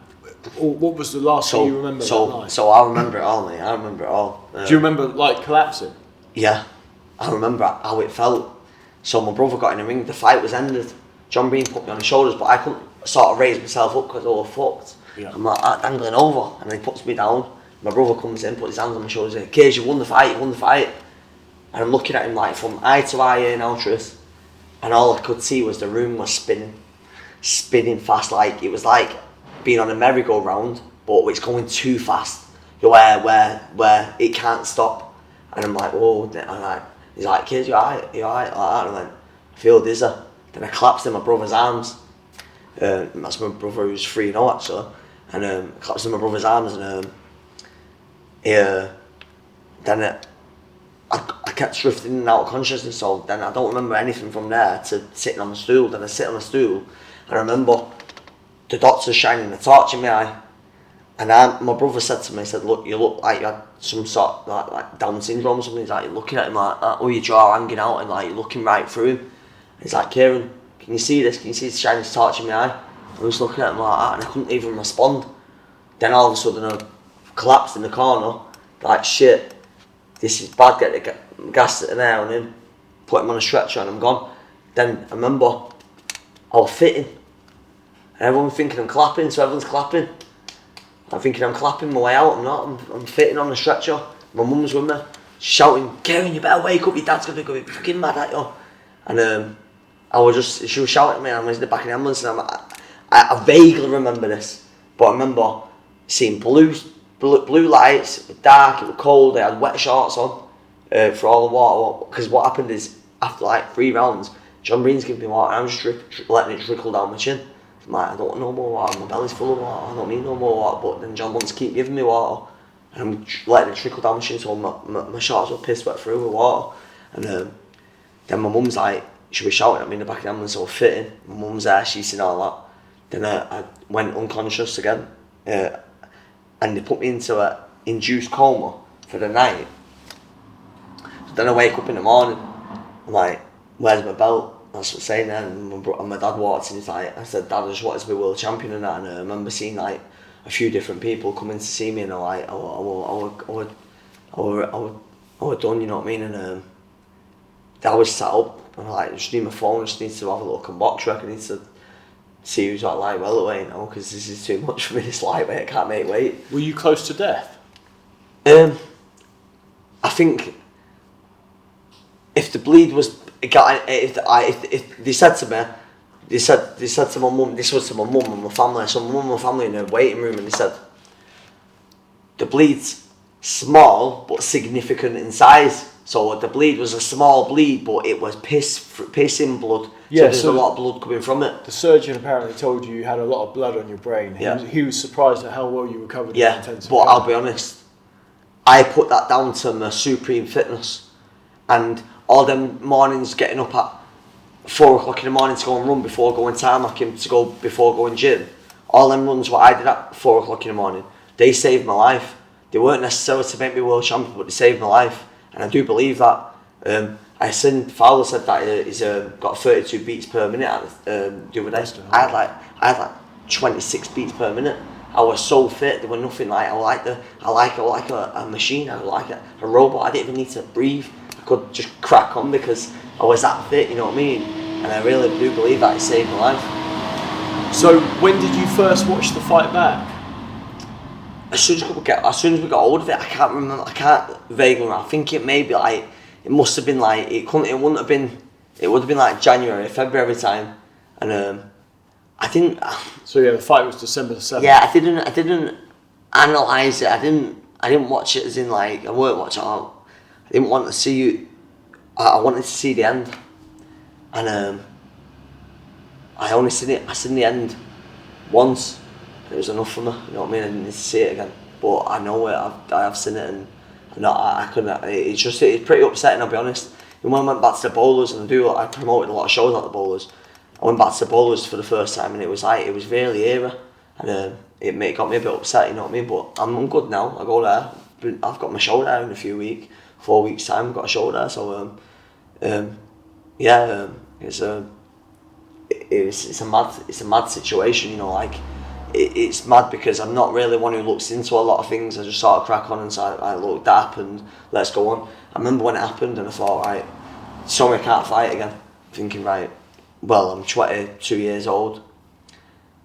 Or what was the last thing you remember that night? So I remember it all, mate. I remember it all. Do you remember like collapsing? Yeah, I remember how it felt. So my brother got in the ring. The fight was ended. John Breen put me on his shoulders, but I couldn't sort of raise myself up because I was fucked. Yeah. I'm like dangling over, and he puts me down. My brother comes in, puts his hands on my shoulders, and says, "You won the fight. You won the fight." And I'm looking at him like from eye to eye in Altruist, and all I could see was the room was spinning fast, like it was like being on a merry-go-round, but it's going too fast. Where it can't stop. And I'm like, whoa, and he's like, "Kids, you alright? You alright?" Like that. And I went, "I feel dizzy." Then I collapsed in my brother's arms. That's my brother who's 3-0 actually. And I collapsed in my brother's arms, and then I kept drifting in and out of consciousness, so then I don't remember anything from there to sitting on the stool. Then I sit on the stool, and I remember the doctor shining a torch in my eye, and my brother said to me, he said, "Look, you look like you had some sort of like Down syndrome or something." He's like, "You're looking at him like that, your jaw hanging out, and like you're looking right through him." And he's like, "Kieran, can you see this? Can you see the shining torch in my eye?" I was looking at him like that, and I couldn't even respond. Then all of a sudden I collapsed in the corner, like, shit, this is bad, get the gas in there on him, put him on a stretcher, and I'm gone. Then I remember I was fitting, and everyone's thinking I'm clapping, so everyone's clapping. I'm thinking I'm clapping my way out, I'm not, I'm fitting on the stretcher. My mum's with me, she's shouting, "Kieran, you better wake up, your dad's gonna be fucking mad at you." And she was shouting at me, and I was in the back of the ambulance, and I vaguely remember this, but I remember seeing blue lights, it was dark, it was cold, I had wet shorts on for all the water, because what happened is, after like 3 rounds, John Breen's giving me water, and I'm just letting it trickle down my chin. I'm like, I don't want no more water, my belly's full of water, I don't need no more water, but then John wants to keep giving me water, and I'm letting it trickle down my chin, so my shorts were piss wet through with water. And then my mum's like, she was shouting at me in the back of the ambulance, so I was fitting, my mum's there, she's seen all that. Then I went unconscious again, and they put me into an induced coma for the night. So then I wake up in the morning, I'm like, "Where's my belt?" That's what I'm saying then, and my dad walked in, he's like, I said, "Dad, I just wanted to be world champion," and that, and I remember seeing like a few different people coming to see me, and I'm like, I was done, you know what I mean? And I was sat up, and I'm like, I just need my phone, I just need to have a look on box rec, I need to see who's at light welterweight now, because this is too much for me, this lightweight, I can't make weight. Were you close to death? I think if the bleed was, if they said to me, they said to my mum, this was to my mum and my family, so my mum and my family in the waiting room, and they said, the bleed's small but significant in size. So the bleed was a small bleed, but it was piss in blood. Yeah, so there's a lot of blood coming from it. The surgeon apparently told you had a lot of blood on your brain. He was surprised at how well you recovered. Yeah, intensive but care. I'll be honest, I put that down to my supreme fitness, and all them mornings getting up at 4 o'clock in the morning to go and run before going tarmacking, before going gym. All them runs what I did at 4 o'clock in the morning, they saved my life. They weren't necessarily to make me world champion, but they saved my life. And I do believe that. I seen Fowler said that he's got 32 beats per minute the other day. I had like 26 beats per minute. I was so fit. There was nothing like I like a machine. I like a robot. I didn't even need to breathe. I could just crack on because I was that fit. You know what I mean? And I really do believe that it saved my life. So when did you first watch the fight back? As soon as we got hold of it, I can't remember. I can't vaguely remember. I think it maybe like it must have been like it wouldn't have been. It would have been like January, February time, and I didn't. So yeah, the fight was December 7th. Yeah, I didn't analyse it. I didn't watch it as in like I weren't watching it out. I didn't want to see you. I wanted to see the end, and I only seen it. I seen the end once. It was enough for me, you know what I mean? I didn't need to see it again. But I know it, I have seen it, and I couldn't. It's pretty upsetting, I'll be honest. And when I went back to the bowlers, and I promoted a lot of shows at the bowlers, I went back to the bowlers for the first time, and it was really eerie, and it got me a bit upset, you know what I mean? But I'm good now. I go there. I've got my show there in a few weeks, 4 weeks time. I've got a show there, so it's a mad situation, you know, like. It's mad because I'm not really one who looks into a lot of things. I just sort of crack on and say, right, look, that happened, let's go on. I remember when it happened and I thought, right, sorry I can't fight again. Thinking, right, well, I'm 22 years old.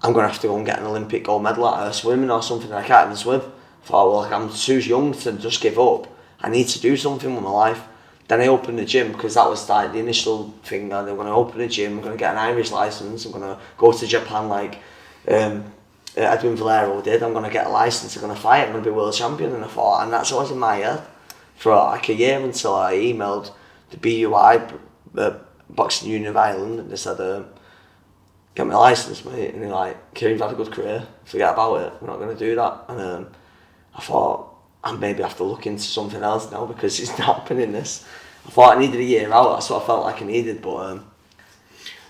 I'm going to have to go and get an Olympic gold medal at swimming or something. I can't even swim. I thought, well, I'm too young to just give up. I need to do something with my life. Then I opened the gym because that was like the initial thing. I'm going to open a gym, I'm going to get an Irish license, I'm going to go to Japan like... Edwin Valero did. I'm going to get a license, I'm going to fight, I'm going to be world champion. And I thought, and that's what was in my head for like a year until I emailed the BUI, Boxing Union of Ireland, and they said, get my license, mate. And they're like, Kieran's had a good career, forget about it, we're not going to do that. And I thought, I maybe have to look into something else now because it's not happening this. I thought I needed a year out, that's what I felt like I needed, but...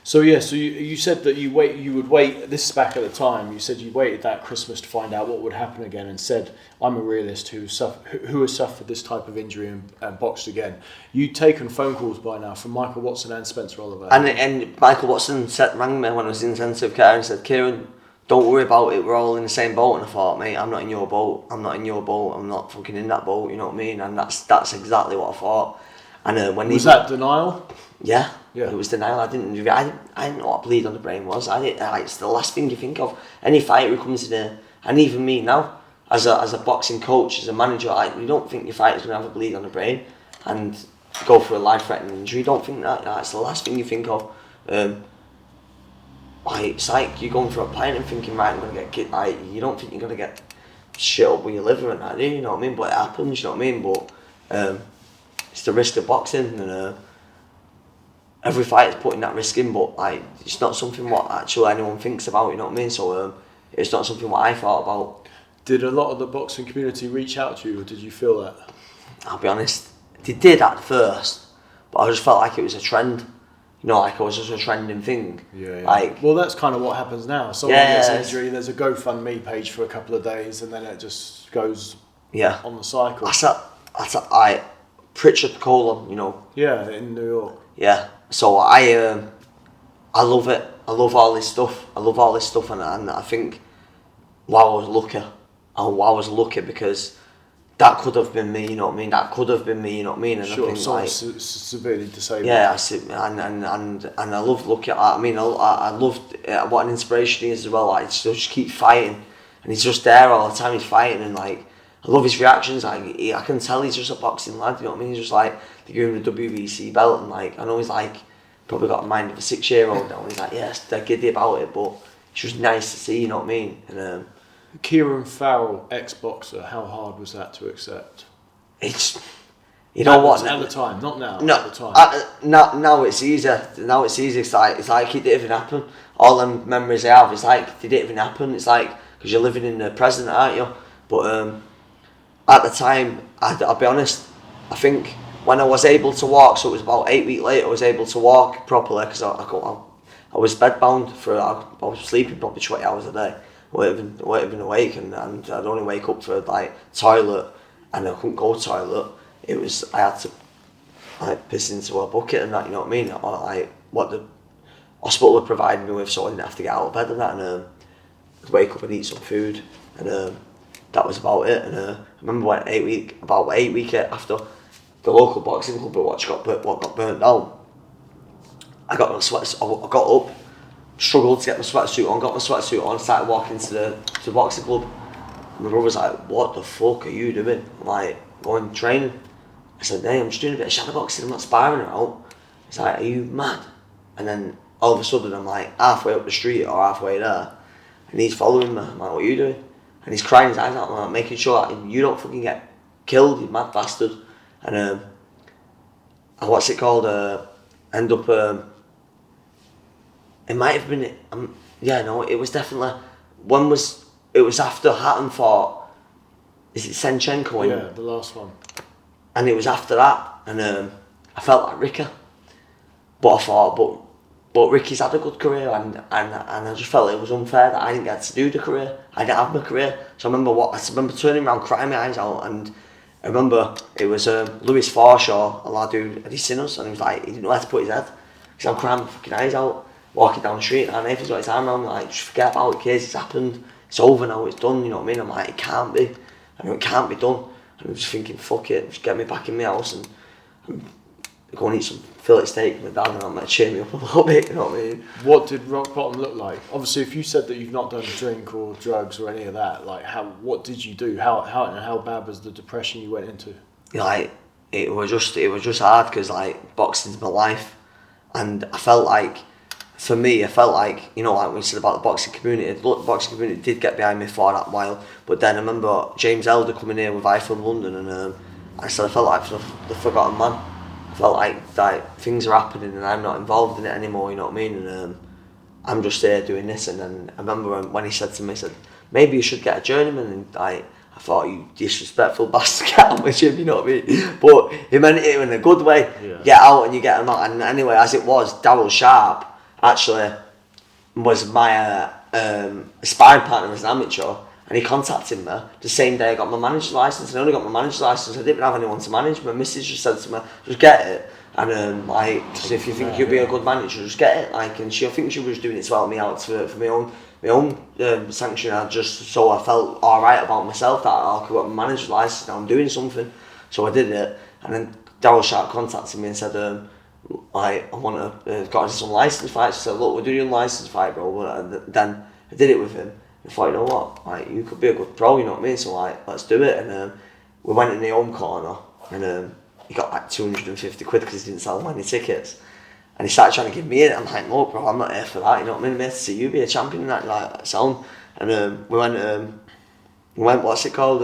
So yeah, so you said that you would wait, this is back at the time, you said you waited that Christmas to find out what would happen again and said, I'm a realist who has suffered this type of injury and boxed again. You'd taken phone calls by now from Michael Watson and Spencer Oliver. And Michael Watson rang me when I was in intensive care and said, Kieran, don't worry about it, we're all in the same boat. And I thought, mate, I'm not in your boat, I'm not fucking in that boat, you know what I mean? And that's exactly what I thought. And when was that denial? Yeah, it was denial. I didn't know what bleed on the brain was. It's the last thing you think of. Any fighter who comes in there, and even me now, as a boxing coach, as a manager, you don't think your fighter's going to have a bleed on the brain and go for a life-threatening injury. You don't think that. It's the last thing you think of. It's like you're going for a pint and thinking, right, I'm going to get kicked. You don't think you're going to get shit up with your liver and that, do you know what I mean? But it happens, you know what I mean? But it's the risk of boxing, and every fighter's putting that risk in, but it's not something what actually anyone thinks about, you know what I mean? So it's not something what I thought about. Did a lot of the boxing community reach out to you, or did you feel that? I'll be honest, they did at first, but I just felt like it was a trend. You know, like it was just a trending thing. Yeah. Well, that's kind of what happens now. Someone gets injury, there's a GoFundMe page for a couple of days, and then it just goes on the cycle. Pritchard Colon, you know. Yeah, in New York. Yeah, so I love it. I love all this stuff. And I think, wow, I was lucky because that could have been me, you know what I mean? And sure, I think severely disabled. Yeah, and I love looking at that. I mean, I loved what an inspiration he is as well. Like, just keep fighting, and he's just there all the time. He's fighting, and like I love his reactions. Like I can tell he's just a boxing lad. You know what I mean? He's just like they give him the WBC belt, and like I know he's like probably got a mind of a 6-year-old now. He's like yes, they're giddy about it, but it's just nice to see. You know what I mean? And Kieran Farrell, ex-boxer, how hard was that to accept? It's you know what? At the time, not now. No, at the time. Now it's easier. Now it's easier. It's like it didn't even happen. All them memories I have, it's like it didn't even happen. It's like because you're living in the present, aren't you? But at the time, I'll be honest. I think when I was able to walk, so it was about 8 weeks later, I was able to walk properly because I was bedbound for I was sleeping probably 20 hours a day. I weren't even awake, and I'd only wake up for like toilet, and I couldn't go to toilet. I had to like piss into a bucket and that, you know what I mean? Or like what the hospital had provided me with, so I didn't have to get out of bed and that, and I'd wake up and eat some food, and that was about it. And I remember when 8 weeks after the local boxing club I watched got burnt down, I got up, struggled to get my sweatsuit on, started walking to the boxing club. And my brother was like, "What the fuck are you doing?" I'm like, "Going training." I said, "Hey, I'm just doing a bit of shadow boxing, I'm not sparring or out." He's like, "Are you mad?" And then all of a sudden I'm like halfway up the street or halfway there, and he's following me. I'm like, "What are you doing?" And he's crying his eyes out, like, making sure that you don't fucking get killed, you mad bastard. And what's it called? End up. It might have been. It was definitely. It was after Hatton fought. Is it Senchenko? Yeah, the last one. And it was after that, and I felt like Ricky. But I thought, but Ricky's had a good career, and I just felt it was unfair that I didn't get to do the career. I didn't have my career. So I remember turning around, crying my eyes out, and I remember it was Lewis Forshaw, a lad who had seen us, and he was like, he didn't know where to put his head. So I'm crying my fucking eyes out, walking down the street, and Nathan's got his arm around me, like, just forget about it, kids, it's happened, it's over now, it's done, you know what I mean? I'm like, it can't be. I know it can't be done. And I'm just thinking, fuck it, just get me back in my house and go and eat some fillet steak with my dad, and I'm like, cheer me up a little bit, you know what I mean? What did rock bottom look like? Obviously, if you said that you've not done drink or drugs or any of that, like, what did you do? How bad was the depression you went into? Like, it was just hard, because like boxing's my life, and I felt like, for me, you know, like we said about the boxing community, look, the boxing community did get behind me for that while, but then I remember James Elder coming here with I From London, and I said I felt like the forgotten man. I felt like things are happening and I'm not involved in it anymore, you know what I mean? And I'm just here doing this. And then I remember when he said to me, he said, "Maybe you should get a journeyman." And I thought, "You disrespectful bastard, get out with him," you know what I mean? But he meant it in a good way. Yeah. Get out and you get him out. And anyway, as it was, Darryl Sharp actually was my sparring partner as an amateur, and he contacted me the same day I got my manager's licence. And I only got my manager's licence, I didn't even have anyone to manage. My missus just said to me, "Just get it, and like, if you think you'll be a good manager, just get it." Like, and I think she was doing it to help me out for my own sanction. So I felt alright about myself that I got my manager's licence, now I'm doing something. So I did it, and then Darryl Sharp contacted me and said, like, I want to got some licence fights. She said, "Look, we're doing a licence fight, bro." And then I did it with him. I thought, you know what, like, you could be a good pro, you know what I mean? So like, let's do it. And we went in the home corner, and he got like 250 quid because he didn't sell many tickets. And he started trying to give me it. I'm like, "No, bro, I'm not here for that, you know what I mean? I'm here to see you be a champion and that, like, sound." And we went, what's it called?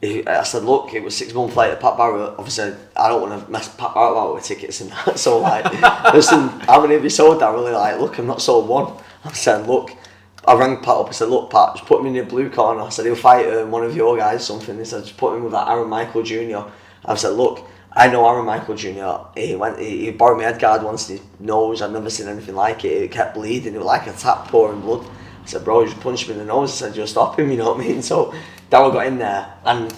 I said, "Look, it was 6 months later, Pat Barrett." Obviously, I don't want to mess Pat Barrett about with tickets and that. So like, "Listen, how many have you sold?" I really like, "Look, I've not sold one." I said, "Look," I rang Pat up. I said, "Look, Pat, just put him in the blue corner." I said, "He'll fight one of your guys, something." He said, "Just put him with that Aaron Michael Jr." I said, "Look, I know Aaron Michael Jr. He borrowed my head guard once in his nose. I'd never seen anything like it. It kept bleeding. It was like a tap pouring blood." I said, "Bro, you just punch him in the nose." I said, "You'll stop him," you know what I mean? So Darryl got in there, and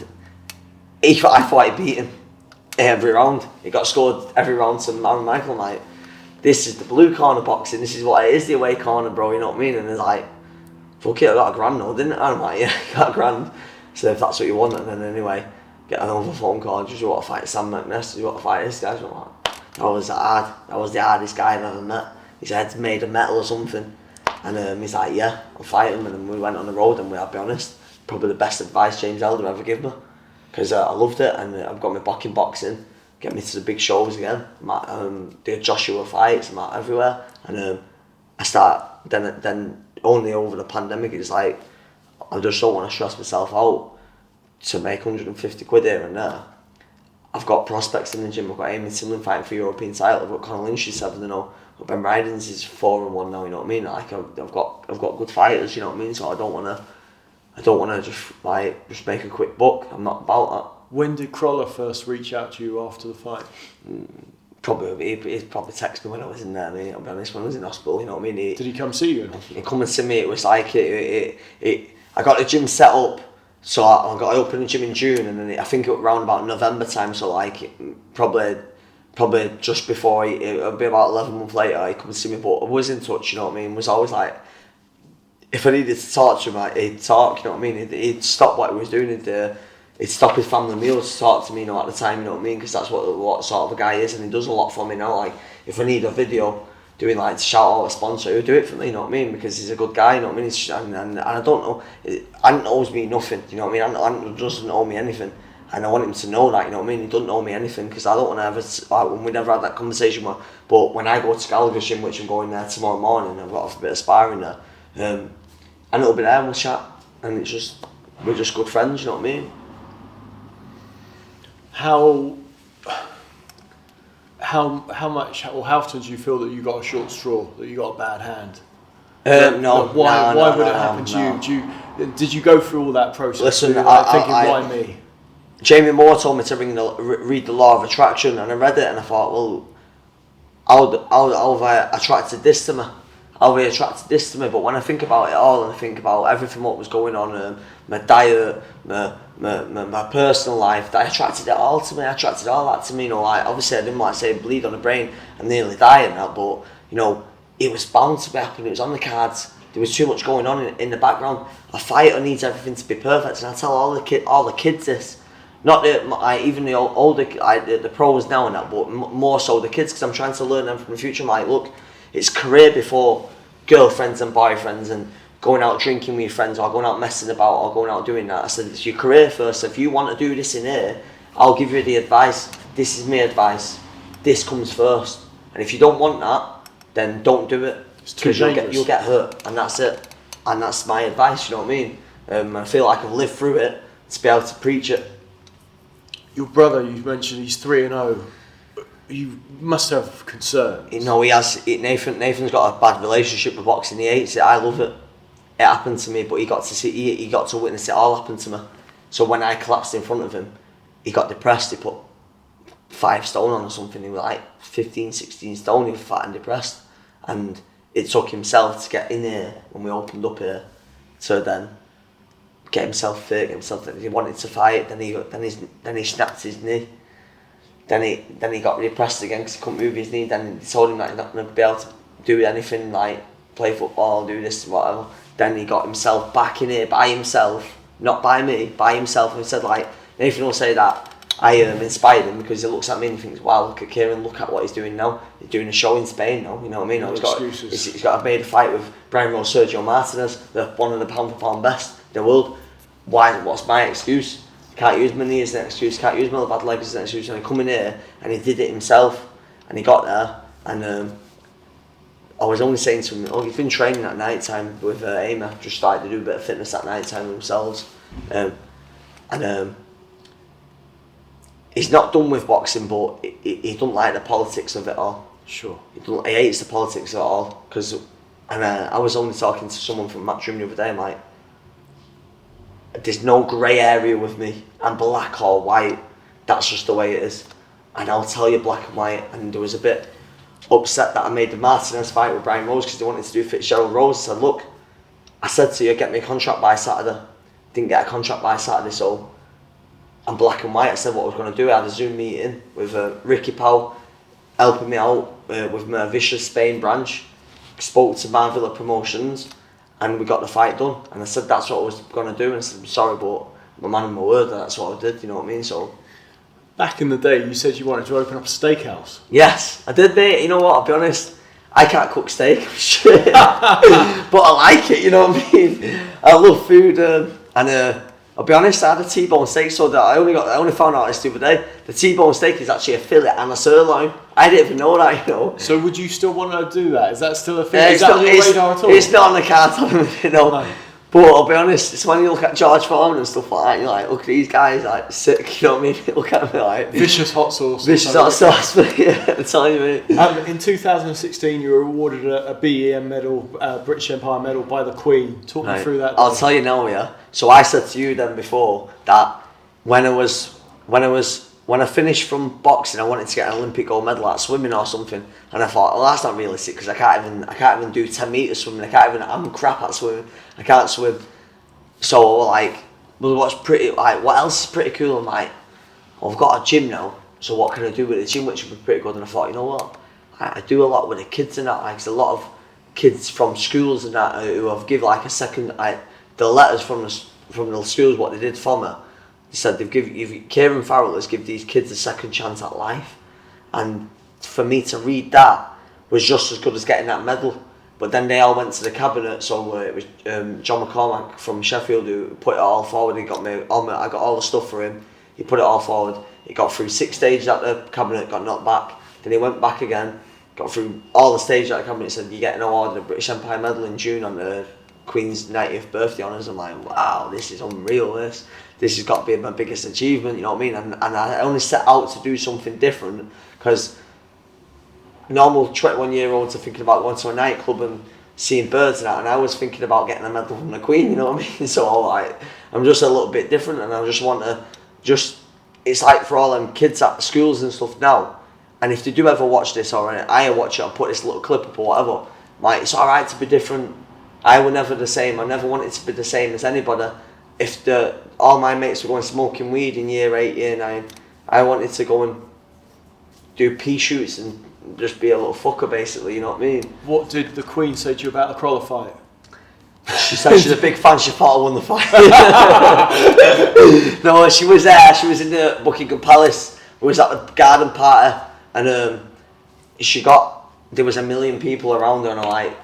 I thought he beat him every round. He got scored every round to Aaron Michael. I'm like, this is the blue corner boxing. This is what it is, the away corner, bro. You know what I mean? And it's like, fuck it, I got a grand though, didn't I? I'm like, yeah, I got a grand. So if that's what you want, and then anyway, get another phone call. "Do you want to fight Sam McNess? Do you want to fight this guy?" I'm like, that was hard. That was the hardest guy I've ever met. His head's made of metal or something. And he's like, "Yeah, I'll fight him." And then we went on the road, and I'll be honest, probably the best advice James Elder ever gave me, because I loved it, and I've got me back in boxing, get me to the big shows again. The Joshua fights, I'm out everywhere, and I start then only over the pandemic. It's like I just don't want to stress myself out to make 150 quid here and there. I've got prospects in the gym. I've got Amy Timlin fighting for European title. I've got Conor Lynch, who's 7-0. But Ben Rydens is 4-1 now. You know what I mean? Like I've got good fighters. You know what I mean? So I don't wanna just make a quick buck. I'm not about that. When did Crolla first reach out to you after the fight? Probably he probably texted me when I was in there. I mean, I'll be honest, when I was in hospital, you know what I mean. Did he come see you? He come and see me. It was like I got the gym set up. So I got to open the gym in June, and then I think it was around about November time. So like probably just before it'll be about 11 months later. He come and see me, but I was in touch. You know what I mean? Was always like, if I needed to talk to him, like, he'd talk. You know what I mean? He'd stop what he was doing. He'd stop his family meals to talk to me. You know, at the time, you know what I mean? Because that's what sort of a guy is, and he does a lot for me now. Like if I need a video doing like to shout out a sponsor, he'll do it for me, you know what I mean? Because he's a good guy, you know what I mean? And I don't know, Ant owes me nothing, you know what I mean? Ant doesn't owe me anything, and I want him to know that, you know what I mean? He doesn't owe me anything, because I don't want to ever, like, we never had that conversation with, but when I go to Gallagher Gym, which I'm going there tomorrow morning, I've got a bit of sparring there, and it'll be there and we'll chat, and we're just good friends, you know what I mean? How much or how often do you feel that you got a short straw, that you got a bad hand? Why would it happen to you? Did you go through all that process? Listen, why me? Jamie Moore told me to read the Law of Attraction, and I read it and I thought, well, how have I attracted this to me? How have I attracted this to me? But when I think about it all, and I think about everything what was going on, my diet, my personal life, I attracted it all to me. I attracted all that to me. You know, like obviously I didn't like say bleed on the brain and nearly die and that, but you know, it was bound to be happening. It was on the cards. There was too much going on in the background. A fighter needs everything to be perfect, and I tell all the kids this. Not even the older, the pros now and that, but more so the kids, because I'm trying to learn them from the future. I'm like, look, it's career before girlfriends and boyfriends and going out drinking with your friends or going out messing about or going out doing that. I said, it's your career first. If you want to do this in here, I'll give you the advice. This is my advice. This comes first. And if you don't want that, then don't do it. Because you'll get hurt, and that's it. And that's my advice, you know what I mean? I feel like I've lived through it to be able to preach it. Your brother, you mentioned he's 3-0. You must have concern. You know, he has. Nathan's got a bad relationship with boxing. He hates it. I love it. It happened to me, but he got to see. He got to witness it all happen to me. So when I collapsed in front of him, he got depressed. He put 5 stone on or something. He was like 15, 16 stone. He was fat and depressed, and it took himself to get in here when we opened up here to then get himself fit, get himself fit. He wanted to fight. Then he snapped his knee. Then he got depressed again because he couldn't move his knee. Then he told him that he's not going to be able to do anything like play football, do this, whatever. Then he got himself back in here by himself, not by me, by himself. And he said, like, Nathan will say that I inspired him because he looks at me and he thinks, wow, look at Kieran, look at what he's doing now. He's doing a show in Spain now, you know what I mean? No He's got a made a fight with Brian Rose, Sergio Martinez, one of the pound for pound best in the world. What's my excuse? Can't use my knee as an excuse, can't use my bad legs as an excuse. And he come in here and he did it himself, and he got there, and I was only saying to him, oh, you've been training at night time with Amy, just started to do a bit of fitness at night time themselves, and he's not done with boxing, but he don't like the politics of it all. Sure. He hates the politics of it all, I was only talking to someone from Matchroom the other day. I'm like, there's no grey area with me. I'm black or white. That's just the way it is. And I'll tell you black and white. And there was a bit upset that I made the Martinez fight with Brian Rose because they wanted to do Fitzgerald Rose. I said, look, I said to you, get me a contract by Saturday. Didn't get a contract by Saturday, so I'm black and white. I said what I was going to do. I had a Zoom meeting with Ricky Powell helping me out with my Vicious Spain branch. Spoke to Marvilla Promotions, and we got the fight done. And I said that's what I was going to do. And I said, I'm sorry, but my man and my word, that's what I did, you know what I mean? So back in the day, you said you wanted to open up a steakhouse. Yes, I did, mate. You know what, I'll be honest, I can't cook steak, shit. But I like it, you know what I mean? I love food. And I'll be honest, I had a T-bone steak, so that I only found out this the other day. The T-bone steak is actually a fillet and a sirloin. I didn't even know that, you know. So would you still want to do that? Is that still a thing? Is that on your radar at all? It's not on the card, you know. No. But I'll be honest, it's when you look at George Foreman and stuff like that, you're like, look at these guys, like, sick, you know what I mean? Look at me like... Vicious hot sauce. Vicious hot sauce, but yeah, I'm telling you, mate. In 2016, you were awarded a BEM medal, British Empire medal by the Queen. Talk me through that. I'll tell you now, yeah. So I said to you then before that when I finished from boxing, I wanted to get an Olympic gold medal at swimming or something, and I thought, well, that's not realistic because I can't even do 10 metres swimming. I'm crap at swimming. I can't swim. So like, well, what else is pretty cool? I'm like, well, I've got a gym now. So what can I do with the gym, which would be pretty good? And I thought, you know what? I do a lot with the kids and that. Like, there's a lot of kids from schools and that who have give like a second, like the letters from the schools what they did for me. He said Kieran Farrell has given these kids a second chance at life, and for me to read that was just as good as getting that medal. But then they all went to the cabinet, so it was John McCormack from Sheffield who put it all forward. He got me, I got all the stuff for him. He put it all forward. He got through 6 stages at the cabinet, got knocked back. Then he went back again, got through all the stages at the cabinet. He said, "You get an award, a British Empire medal in June on the Queen's 90th birthday honours." I'm like, wow, this is unreal. This has got to be my biggest achievement, you know what I mean? And I only set out to do something different because normal 21-year-olds are thinking about going to a nightclub and seeing birds and that, and I was thinking about getting a medal from the Queen, you know what I mean? So like, I'm just a little bit different, and I just want to it's like for all them kids at schools and stuff now, and if they do ever watch this or I watch it, I'll put this little clip up or whatever, like, it's alright to be different. I was never the same. I never wanted to be the same as anybody. If all my mates were going smoking weed in year 8, year 9, I wanted to go and do pea shoots and just be a little fucker, basically, you know what I mean? What did the Queen say to you about the Crolla fight? She said she's a big fan, she thought I won the fight. No, she was there, she was in the Buckingham Palace, we was at the garden party, and there was 1 million people around her,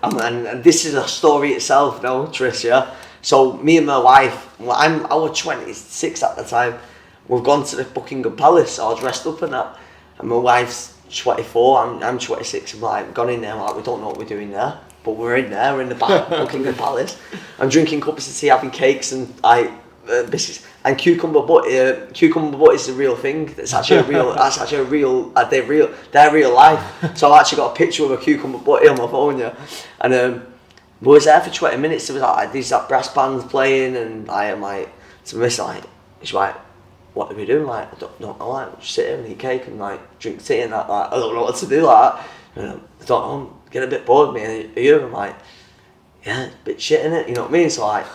and and this is a story itself now, Trish, yeah? So me and my wife, I was 26 at the time, we've gone to the Buckingham Palace, all dressed up and that, and my wife's 24, I'm 26, I'm like, gone in there, like, we don't know what we're doing there, but we're in there, we're in the back of Buckingham Palace, I'm drinking cups of tea, having cakes and biscuits, and cucumber butt is a real thing, they're real life, so I actually got a picture of a cucumber butt on my phone, yeah, and we was there for 20 minutes, there was like these brass bands playing, and I'm like, to miss, like, she's like, what are we doing? Like, I don't know, like, just sit here and eat cake and like drink tea and that, like, I don't know what to do, like, I don't know, get a bit bored of me, are you? I'm like, yeah, it's a bit shit, innit? You know what I mean? So like,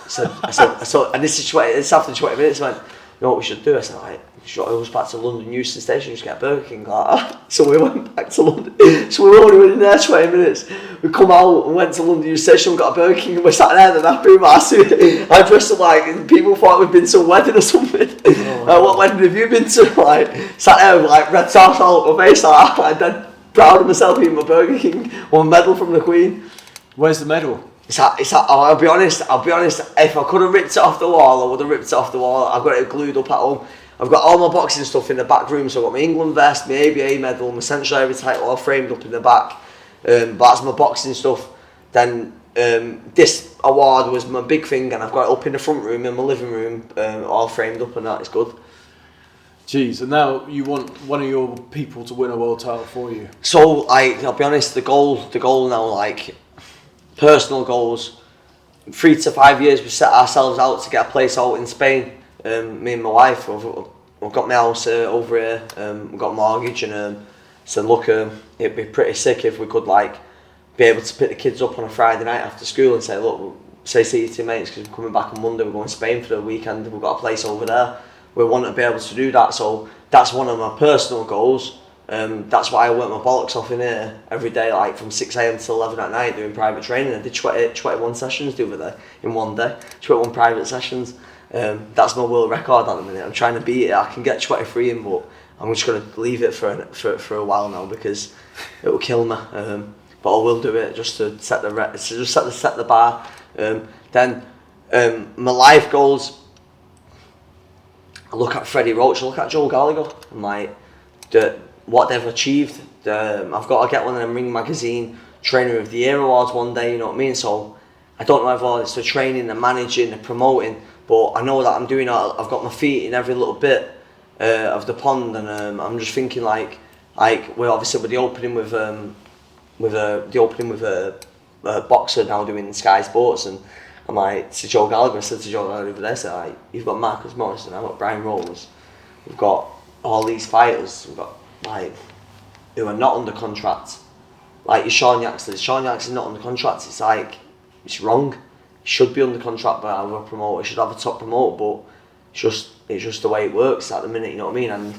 I said, and this is after 20 minutes, I went, you know what we should do? I said, like, should I go back to London Euston Station, just get a Burger King, like that? So we went back to London, so we only went in there 20 minutes, we come out and went to London Euston Station, got a Burger King, and we sat there in the nappy massive. I dressed up like, and people thought we'd been to a wedding or something. What wedding have you been to? Like, sat there with like red sauce all over my face, like dead proud of myself eating my Burger King, won a medal from the Queen. Where's the medal? I'll be honest, if I could have ripped it off the wall, I would have ripped it off the wall. I've got it glued up at home. I've got all my boxing stuff in the back room, so I've got my England vest, my ABA medal, my Central Area title all framed up in the back. But that's my boxing stuff. Then this award was my big thing, and I've got it up in the front room, in my living room, all framed up, and that is good. Jeez, and now you want one of your people to win a world title for you. So, I'll be honest, the goal now, like, personal goals, 3 to 5 years, we set ourselves out to get a place out in Spain. Me and my wife, we've got my house over here, we've got a mortgage, and said, look, it'd be pretty sick if we could like be able to pick the kids up on a Friday night after school and say, look, see you to your mates, because we're coming back on Monday, we're going to Spain for the weekend, we've got a place over there. We want to be able to do that, so that's one of my personal goals. That's why I work my bollocks off in here every day, like from 6 AM till 11 at night doing private training. I did 21 sessions the other day, in one day, 21 private sessions. That's my world record at the minute. I'm trying to beat it. I can get 23 in, but I'm just going to leave it for a while now because it will kill me. But I will do it just to set the bar. Then my life goals, I look at Freddie Roach, I look at Joe Gallagher, and like what they've achieved. I've got to get one of them Ring Magazine Trainer of the Year awards one day, you know what I mean? So I don't know if it's the training, the managing, the promoting, but I know that I'm doing. I've got my feet in every little bit of the pond, and I'm just thinking like we're obviously with the opening with a boxer now doing Sky Sports, and I'm like to Joe Gallagher, I said to Joe Gallagher over there, so like, you've got Marcus Morrison, I've got Brian Rose, we've got all these fighters, we've got like who are not under contract, like your Sean Yaxter's not under contract. It's like, it's wrong. He should be under contract by our promoter, he should have a top promoter, but it's just the way it works at the minute, you know what I mean?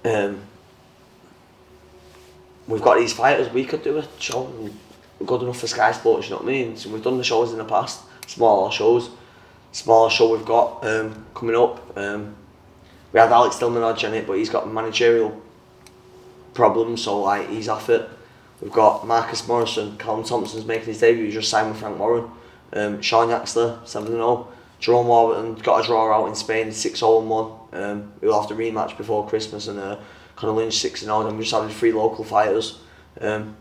And we've got these fighters, we could do a show good enough for Sky Sports, you know what I mean? So we've done the shows in the past, smaller shows. Smaller show we've got coming up. We had Alex Dilmanodge on it, but he's got managerial problems, so like he's off it. We've got Marcus Morrison, Callum Thompson's making his debut, he just signed with Frank Warren. Sean Yaxter, 7-0. Jerome Warburton got a draw out in Spain, 6-0-1. We'll have to rematch before Christmas, and Conor Lynch 6-0. And we just having 3 local fighters. And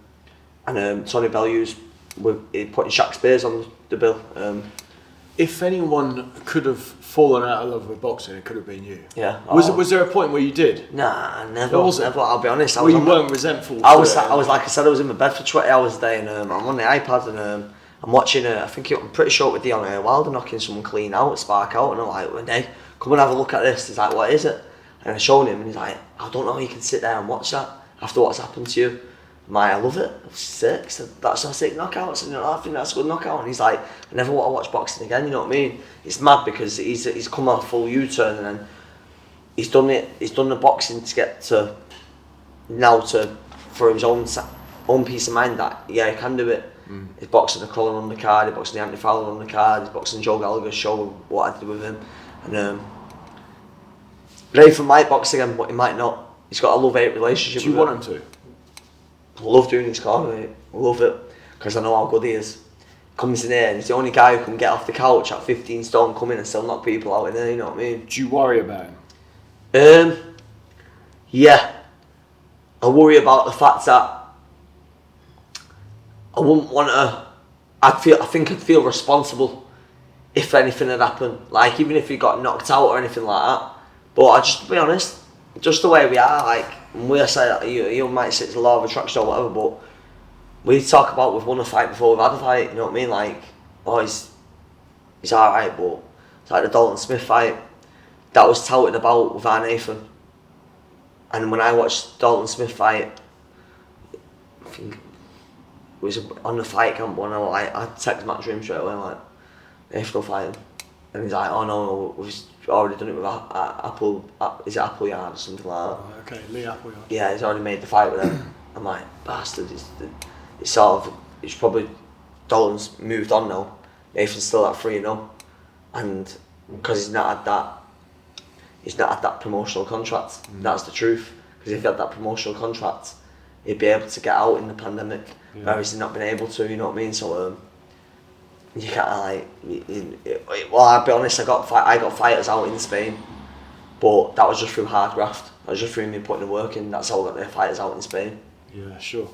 Tony Bellew's putting Shaq Spears on the bill. If anyone could have fallen out of love with boxing, it could have been you. Yeah. Was there a point where you did? Nah, never. I'll be honest. You weren't resentful. I was like I said, I was in my bed for 20 hours a day, and I'm on the iPad, and I'm watching. I'm pretty sure with Deontay Wilder knocking someone clean out, spark out, and I'm like, one day, come and have a look at this. He's like, what is it? And I showed him, and he's like, I don't know how you can sit there and watch that after what's happened to you. I love it. I'm sick. I said, that's a sick knockout. I said, I think that's a good knockout. And he's like, I never want to watch boxing again. You know what I mean? It's mad because he's come on a full U-turn, and then he's done it. He's done the boxing to get to now for his own peace of mind that he can do it. He's boxing the Crolla on the card. He's boxing the Anthony Fowler on the card. He's boxing Joe Gallagher's show, what I did with him, and Nathan might box again, but he might not. He's got a love-hate relationship. Do you want him to? I love doing his corner, mate. I love it because I know how good he is. Comes in here and he's the only guy who can get off the couch at 15 stone, come in and still knock people out in there, you know what I mean? Do you worry about him? Yeah. I worry about the fact that I wouldn't want to. I think I'd feel responsible if anything had happened. Like, even if he got knocked out or anything like that. But I just, to be honest, just the way we are, like, we say that you might say it's a law of attraction or whatever, but we talk about we've won a fight before we've had a fight, you know what I mean? Like, oh, he's alright, but it's like the Dalton Smith fight that was touted about with Van Nathan. And when I watched Dalton Smith fight, I think it was on the fight camp when I texted Matt Dream straight away, like, Nathan will fight him. And he's like, oh no, we've already done it with Apple, is it Appleyard or something like that? Oh, okay, Lee Appleyard. Yeah, he's already made the fight with him. I'm like, bastard, it's probably, Dalton's moved on now. Nathan's still at 3-0. And because he's not had that promotional contract, that's the truth. Because if he had that promotional contract, he'd be able to get out in the pandemic, whereas he's not been able to, you know what I mean? So, you can't well, I'll be honest, I got fighters out in Spain, but that was just through hard graft. That was just through me putting the work in. That's how I got the fighters out in Spain. Yeah, sure.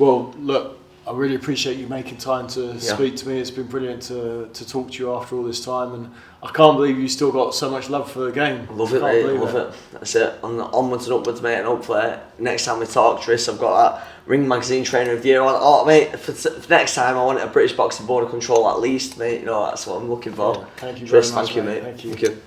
Well, look, I really appreciate you making time to speak to me. It's been brilliant to talk to you after all this time, and I can't believe you still got so much love for the game. I love it, mate. I love it. That's it. Onwards and upwards, mate. And hopefully, next time we talk, Tris, I've got that Ring Magazine Trainer of the Year. Oh, mate, for next time, I want a British Boxing Board of Control at least, mate. You know, that's what I'm looking for. Yeah, thank you Tris, very much, thank you, mate. Thank you. Thank you.